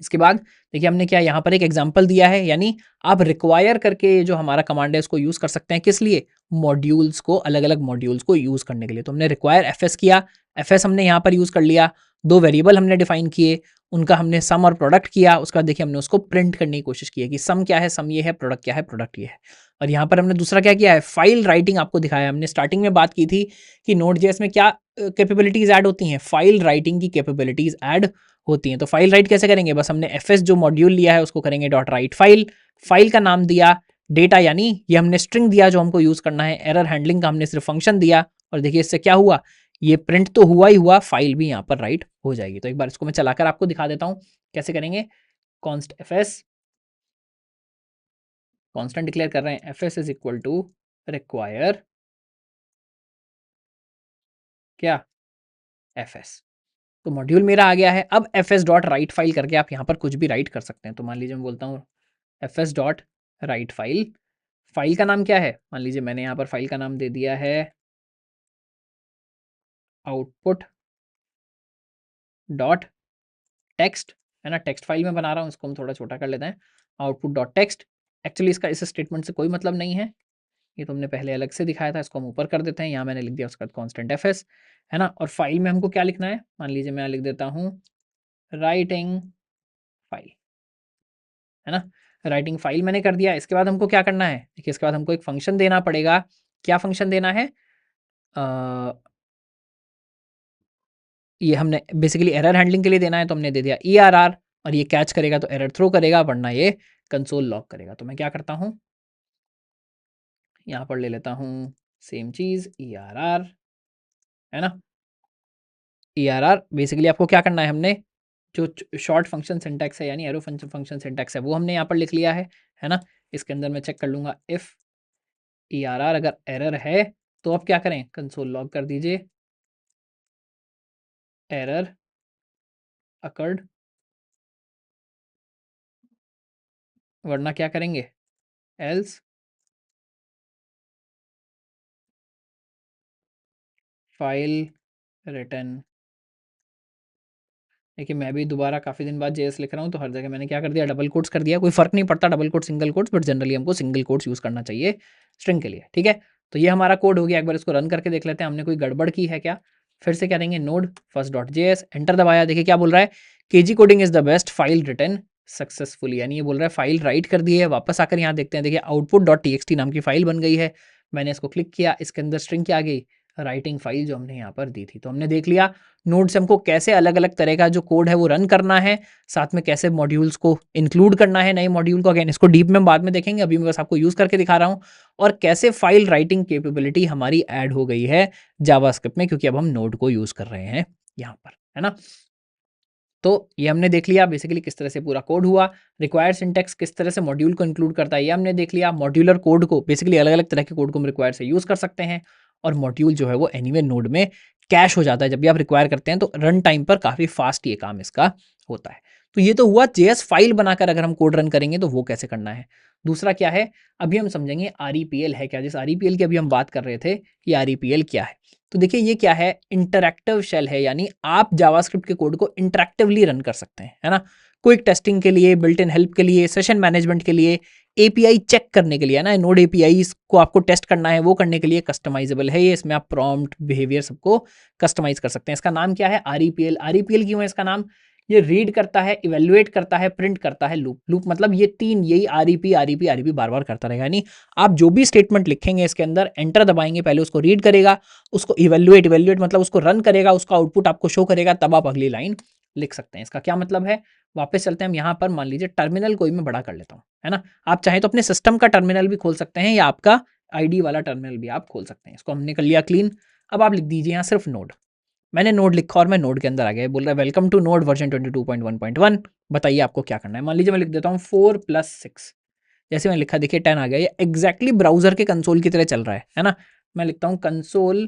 इसके बाद देखिए हमने क्या यहाँ पर एक एग्जांपल दिया है, यानी आप रिक्वायर करके जो हमारा कमांड है उसको यूज़ कर सकते हैं, किस लिए, मॉड्यूल्स को, अलग अलग मॉड्यूल्स को यूज़ करने के लिए। तो हमने रिक्वायर एफएस किया, एफएस हमने यहाँ पर यूज़ कर लिया, दो वेरिएबल हमने डिफाइन किए, उनका हमने सम और प्रोडक्ट किया, उसके बाद देखिए हमने उसको प्रिंट करने की कोशिश की है कि सम क्या है, सम ये है, प्रोडक्ट क्या है, प्रोडक्ट ये है। और यहाँ पर हमने दूसरा क्या किया है, फाइल राइटिंग आपको दिखाया। हमने स्टार्टिंग में बात की थी कि नोड.जेएस में क्या कैपेबिलिटीज ऐड होती हैं, फाइल राइटिंग की कैपेबिलिटीज ऐड होती हैं। तो फाइल राइट कैसे करेंगे, बस हमने एफएस जो मॉड्यूल लिया है उसको करेंगे डॉट राइट फाइल, फाइल का नाम दिया डेटा, यानी ये हमने स्ट्रिंग दिया जो हमको यूज करना है, एरर हैंडलिंग का हमने सिर्फ फंक्शन दिया, और देखिए इससे क्या हुआ, ये प्रिंट तो हुआ ही हुआ, फाइल भी यहाँ पर राइट हो जाएगी। तो एक बार इसको मैं चलाकर आपको दिखा देता हूँ कैसे करेंगे। कॉन्स्ट एफएस, कॉन्स्टेंट डिक्लेयर कर रहे हैं, FS is equal to require क्या, एफएस। तो मॉड्यूल मेरा आ गया है। अब एफएस डॉट राइट फाइल करके आप यहाँ पर कुछ भी राइट कर सकते हैं। तो मान लीजिए मैं बोलता हूँ FS dot write file, file का नाम क्या है, मान लीजिए मैंने यहाँ पर फाइल का नाम दे दिया है आउटपुट डॉट टेक्स्ट, है ना, टेक्स्ट फाइल में बना रहा हूँ, इसको हम थोड़ा छोटा कर लेते हैं, आउटपुट डॉट टेक्स्ट। एक्चुअली इसका इस स्टेटमेंट से कोई मतलब नहीं है, ये तो हमने पहले अलग से दिखाया था, इसको हम ऊपर कर देते हैं। यहाँ मैंने लिख दिया उसका कॉन्स्टेंट एफएस, है ना। और फाइल में हमको क्या लिखना है, मान लीजिए मैं लिख देता हूँ राइटिंग फाइल, है ना, राइटिंग फाइल मैंने कर दिया। इसके बाद हमको क्या करना है, देखिए इसके बाद हमको एक फंक्शन देना पड़ेगा। क्या फंक्शन देना है, ये हमने बेसिकली एरर हैंडलिंग के लिए देना है, तो हमने दे दिया ERR, और ये कैच करेगा तो एरर थ्रो करेगा, वरना ये कंसोल लॉग करेगा। तो मैं क्या करता हूँ, यहाँ पर ले लेता हूँ सेम चीज़ ERR, है ना। ERR बेसिकली आपको क्या करना है, हमने जो शॉर्ट फंक्शन सिंटैक्स है, यानी एरो फंक्शन सिंटैक्स है, वो हमने यहाँ पर लिख लिया है ना। इसके अंदर मैं चेक कर लूँगा इफ़ ERR अगर एरर है तो अब क्या करें, कंसोल लॉग कर दीजिए एरर अकर्ड, वरना क्या करेंगे एल्स फाइल रिटर्न। देखिए मैं भी दोबारा काफ़ी दिन बाद जेएस लिख रहा हूँ, तो हर जगह मैंने क्या कर दिया, डबल कोट्स कर दिया। कोई फर्क नहीं पड़ता double quote single quotes, but generally हमको सिंगल कोट्स यूज़ करना चाहिए स्ट्रिंग के लिए, ठीक है। तो ये हमारा कोड हो गया। एक बार इसको रन करके देख लेते हैं हमने कोई गड़बड़ की है क्या। फिर से क्या देंगे, node first dot JS, enter दबाया, देखिए क्या बोल रहा है, KG coding is the best, file return successfully, यानी ये बोल रहा है फाइल राइट कर दी है। वापस आकर यहाँ देखते हैं, देखिए आउटपुट डॉट टीएक्सटी नाम की फाइल बन गई है। मैंने इसको क्लिक किया, इसके अंदर स्ट्रिंग क्या आ गई, राइटिंग फाइल जो हमने यहाँ पर दी थी। तो हमने देख लिया नोड से हमको कैसे अलग अलग तरह का जो कोड है वो रन करना है, साथ में कैसे मॉड्यूल्स को इंक्लूड करना है, नए मॉड्यूल को। अगेन इसको डीप में बाद में देखेंगे, अभी मैं बस आपको यूज़ करके दिखा रहा हूँ। और कैसे फाइल राइटिंग कैपेबिलिटी हमारी ऐड हो गई है जावास्क्रिप्ट में, क्योंकि अब हम नोड को यूज़ कर रहे हैं यहाँ पर, है ना। तो ये हमने देख लिया बेसिकली किस तरह से पूरा कोड हुआ। रिक्वायर्ड सिंटैक्स किस तरह से मॉड्यूल को इंक्लूड करता है ये हमने देख लिया। मॉड्यूलर कोड को बेसिकली अलग अलग तरह के कोड को हम रिक्वायर से यूज़ कर सकते हैं, और मॉड्यूल जो है वो एनीवे नोड में कैश हो जाता है। जब भी आप रिक्वायर करते हैं तो रन टाइम पर काफ़ी फास्ट ये काम इसका होता है। तो ये तो हुआ जेएस फाइल बनाकर अगर हम कोड रन करेंगे तो वो कैसे करना है। दूसरा क्या है, अभी हम समझेंगे REPL है क्या। जिस REPL की अभी हम बात कर रहे थे कि REPL क्या है। तो देखिए ये क्या है, इंटरैक्टिव शेल है, यानी आप जावास्क्रिप्ट के कोड को इंटरैक्टिवली रन कर सकते हैं, है ना। क्विक टेस्टिंग के लिए, बिल्ट इन हेल्प के लिए, सेशन मैनेजमेंट के लिए, API चेक करने के लिए, है ना, नोड API को आपको टेस्ट करना है वो करने के लिए कस्टमाइजेबल है ये। इसमें आप प्रॉम्प्ट बिहेवियर सबको कस्टमाइज कर सकते हैं। इसका नाम क्या है, REPL। REPL क्यों है इसका नाम, ये रीड करता है, इवेल्युएट करता है, प्रिंट करता है, लूप। लूप मतलब ये तीन, यही REP बार बार करता रहेगा। यानी आप जो भी स्टेटमेंट लिखेंगे इसके अंदर, एंटर दबाएंगे, पहले उसको रीड करेगा, उसको इवेल्युएट मतलब उसको रन करेगा, उसका आउटपुट आपको शो करेगा, तब आप अगली लाइन लिख सकते हैं। इसका क्या मतलब है, वापस चलते हैं हम यहाँ पर। मान लीजिए टर्मिनल कोई मैं बड़ा कर लेता हूँ, है ना। आप चाहें तो अपने सिस्टम का टर्मिनल भी खोल सकते हैं, या आपका ID वाला टर्मिनल भी आप खोल सकते हैं। इसको हमने कर लिया क्लीन। अब आप लिख दीजिए यहाँ सिर्फ नोड। मैंने नोड लिखा और मैं नोड के अंदर आ गया, बोल रहा है वेलकम टू नोड वर्जन 22.1.1, बताइए आपको क्या करना है। मान लीजिए मैं लिख देता हूँ 4+6, जैसे मैंने लिखा देखिए 10 आ गया। ये एग्जैक्टली ब्राउजर के कंसोल की तरह चल रहा है ना। मैं लिखता हूँ console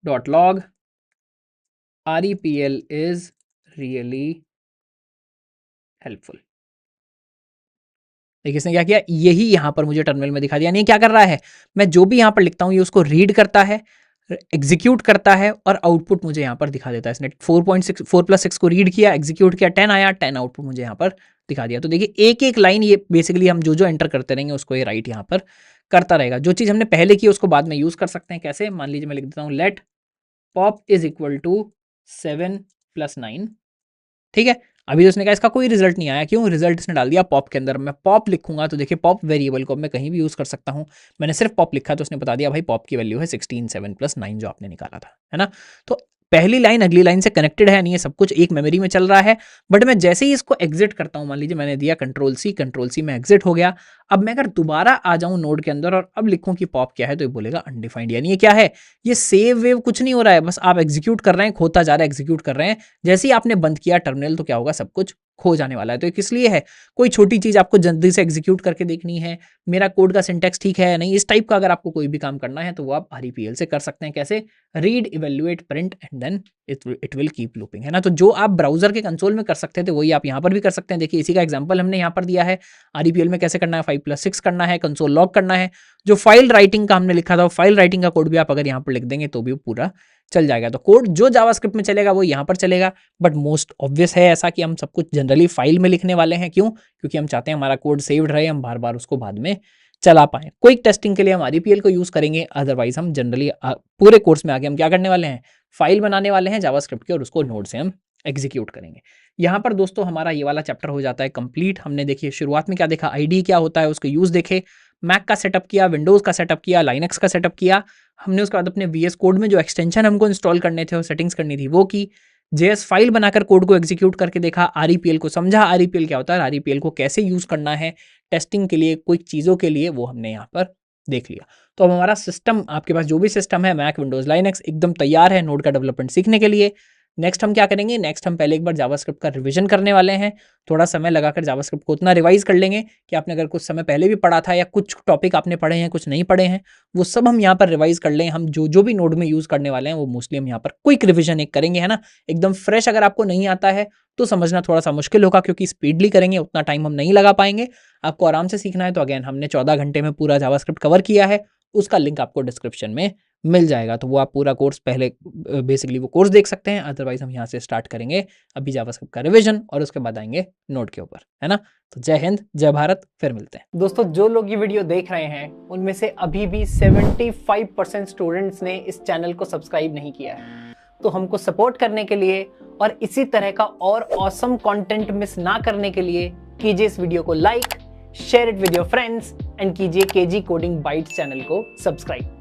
dot log REPL is really helpful. देखिए इसने क्या किया, यही यहाँ पर मुझे टर्मिनल में दिखा दिया। नहीं क्या कर रहा है, मैं जो भी यहाँ पर लिखता हूँ ये उसको रीड करता है, एग्जीक्यूट करता है, और आउटपुट मुझे यहाँ पर दिखा देता है। इसने 4+6 को रीड किया, एग्जीक्यूट किया, 10 आया, 10 आउटपुट मुझे यहाँ पर दिखा दिया। तो देखिए एक एक लाइन ये बेसिकली हम जो जो एंटर करते रहेंगे उसको ये राइट यहाँ पर करता रहेगा। जो चीज़ हमने पहले की उसको बाद में यूज़ कर सकते हैं। कैसे? मान लीजिए मैं लिख देता हूँ let pop is equal to 7 + 9। ठीक है, अभी तो उसने कहा इसका कोई रिजल्ट नहीं आया, क्यों? रिजल्ट इसने डाल दिया पॉप के अंदर। मैं पॉप लिखूंगा तो देखिए पॉप वेरिएबल को मैं कहीं भी यूज़ कर सकता हूँ। मैंने सिर्फ पॉप लिखा तो उसने बता दिया भाई पॉप की वैल्यू है 16 7 + 9 जो आपने निकाला था, है ना। तो पहली लाइन अगली लाइन से कनेक्टेड है, नहीं है, सब कुछ एक मेमोरी में चल रहा है। बट मैं जैसे ही इसको एग्जिट करता हूँ, मान लीजिए मैंने दिया कंट्रोल सी में एग्जिट हो गया। अब मैं अगर दोबारा आ जाऊं नोड के अंदर और अब लिखूं कि पॉप क्या है, तो ये बोलेगा अनडिफाइंड। यानी ये क्या है? ये सेव वेव कुछ नहीं हो रहा है, बस आप एग्जीक्यूट कर रहे हैं, खोता जा रहा है, एग्जीक्यूट कर रहे हैं। जैसे ही आपने बंद किया टर्मिनल तो क्या होगा? सब कुछ खो जाने वाला है। तो ये किस लिए है? कोई छोटी चीज आपको जल्दी से एग्जीक्यूट करके देखनी है, मेरा कोड का सिंटेक्स ठीक है नहीं, इस टाइप का अगर आपको कोई भी काम करना है तो वो आप REPL से कर सकते हैं। कैसे? Read evaluate print and then it will keep looping, है ना। तो जो आप ब्राउजर के कंसोल में कर सकते थे वही आप यहाँ पर भी कर सकते हैं। देखिए इसी का एग्जांपल हमने यहाँ पर दिया है। REPL में कैसे करना है? 5+6 करना है, कंसोल लॉग करना है। जो फाइल राइटिंग का हमने लिखा था, फाइल राइटिंग का कोड भी आप अगर यहाँ पर लिख देंगे तो भी पूरा चल जाएगा। तो कोड जो जावास्क्रिप्ट में चलेगा वो यहाँ पर चलेगा। बट मोस्ट ऑब्वियस है ऐसा कि हम सब कुछ जनरली फाइल में लिखने वाले हैं। क्यों? क्योंकि हम चाहते हैं हमारा कोड सेव्ड रहे, हम बार बार उसको बाद में चला पाएं। क्विक टेस्टिंग के लिए हम REPL को यूज करेंगे, अदरवाइज हम जनरली पूरे कोर्स में आगे हम क्या करने वाले हैं? फाइल बनाने वाले हैं जावास्क्रिप्ट की और उसको नोड से हम एग्जीक्यूट करेंगे। यहाँ पर दोस्तों हमारा ये वाला चैप्टर हो जाता है कंप्लीट। हमने देखिए शुरुआत में क्या देखा, IDE क्या होता है, उसको यूज देखे, मैक का सेटअप किया, विंडोज का सेटअप किया, लाइनक्स का सेटअप किया हमने। उसके बाद अपने VS कोड में जो एक्सटेंशन हमको इंस्टॉल करने थे और सेटिंग्स करनी थी वो की। JS फाइल बनाकर कोड को एग्जीक्यूट करके देखा, REPL को समझा, REPL क्या होता है, REPL को कैसे यूज करना है टेस्टिंग के लिए, कोई चीज़ों के लिए, वो हमने यहाँ पर देख लिया। तो अब हमारा सिस्टम, आपके पास जो भी सिस्टम है मैक, विंडोज, लाइनक्स, एकदम तैयार है नोड का डेवलपमेंट सीखने के लिए। नेक्स्ट हम क्या करेंगे? नेक्स्ट हम पहले एक बार जावास्क्रिप्ट का रिवीजन करने वाले हैं। थोड़ा समय लगाकर जावास्क्रिप्ट को उतना रिवाइज कर लेंगे कि आपने अगर कुछ समय पहले भी पढ़ा था या कुछ टॉपिक आपने पढ़े हैं, कुछ नहीं पढ़े हैं, वो सब हम यहाँ पर रिवाइज कर लें। हम जो जो भी नोड में यूज करने वाले हैं वो मोस्टली हम यहाँ पर क्विक रिवीजन एक करेंगे, है ना। एकदम फ्रेश अगर आपको नहीं आता है तो समझना थोड़ा सा मुश्किल होगा, क्योंकि स्पीडली करेंगे उतना टाइम हम नहीं लगा पाएंगे। आपको आराम से सीखना है तो अगेन हमने 14 घंटे में पूरा जावास्क्रिप्ट कवर किया है, उसका लिंक आपको डिस्क्रिप्शन में मिल जाएगा। तो वो आप पूरा कोर्स पहले बेसिकली वो कोर्स देख सकते हैं। अदरवाइज हम यहाँ से स्टार्ट करेंगे अभी जावास्क्रिप्ट का रिवीजन और उसके बाद आएंगे नोड के ऊपर, है ना। तो जय हिंद, जय भारत, फिर मिलते हैं। दोस्तों जो लोग ये वीडियो देख रहे हैं उनमें से अभी भी 75% स्टूडेंट्स ने इस चैनल को सब्सक्राइब नहीं किया है। तो हमको सपोर्ट करने के लिए और इसी तरह का और ऑसम कंटेंट मिस ना करने के लिए कीजिए इस वीडियो को like, share it with your friends and कीजिए KG कोडिंग बाइट्स चैनल को सब्सक्राइब।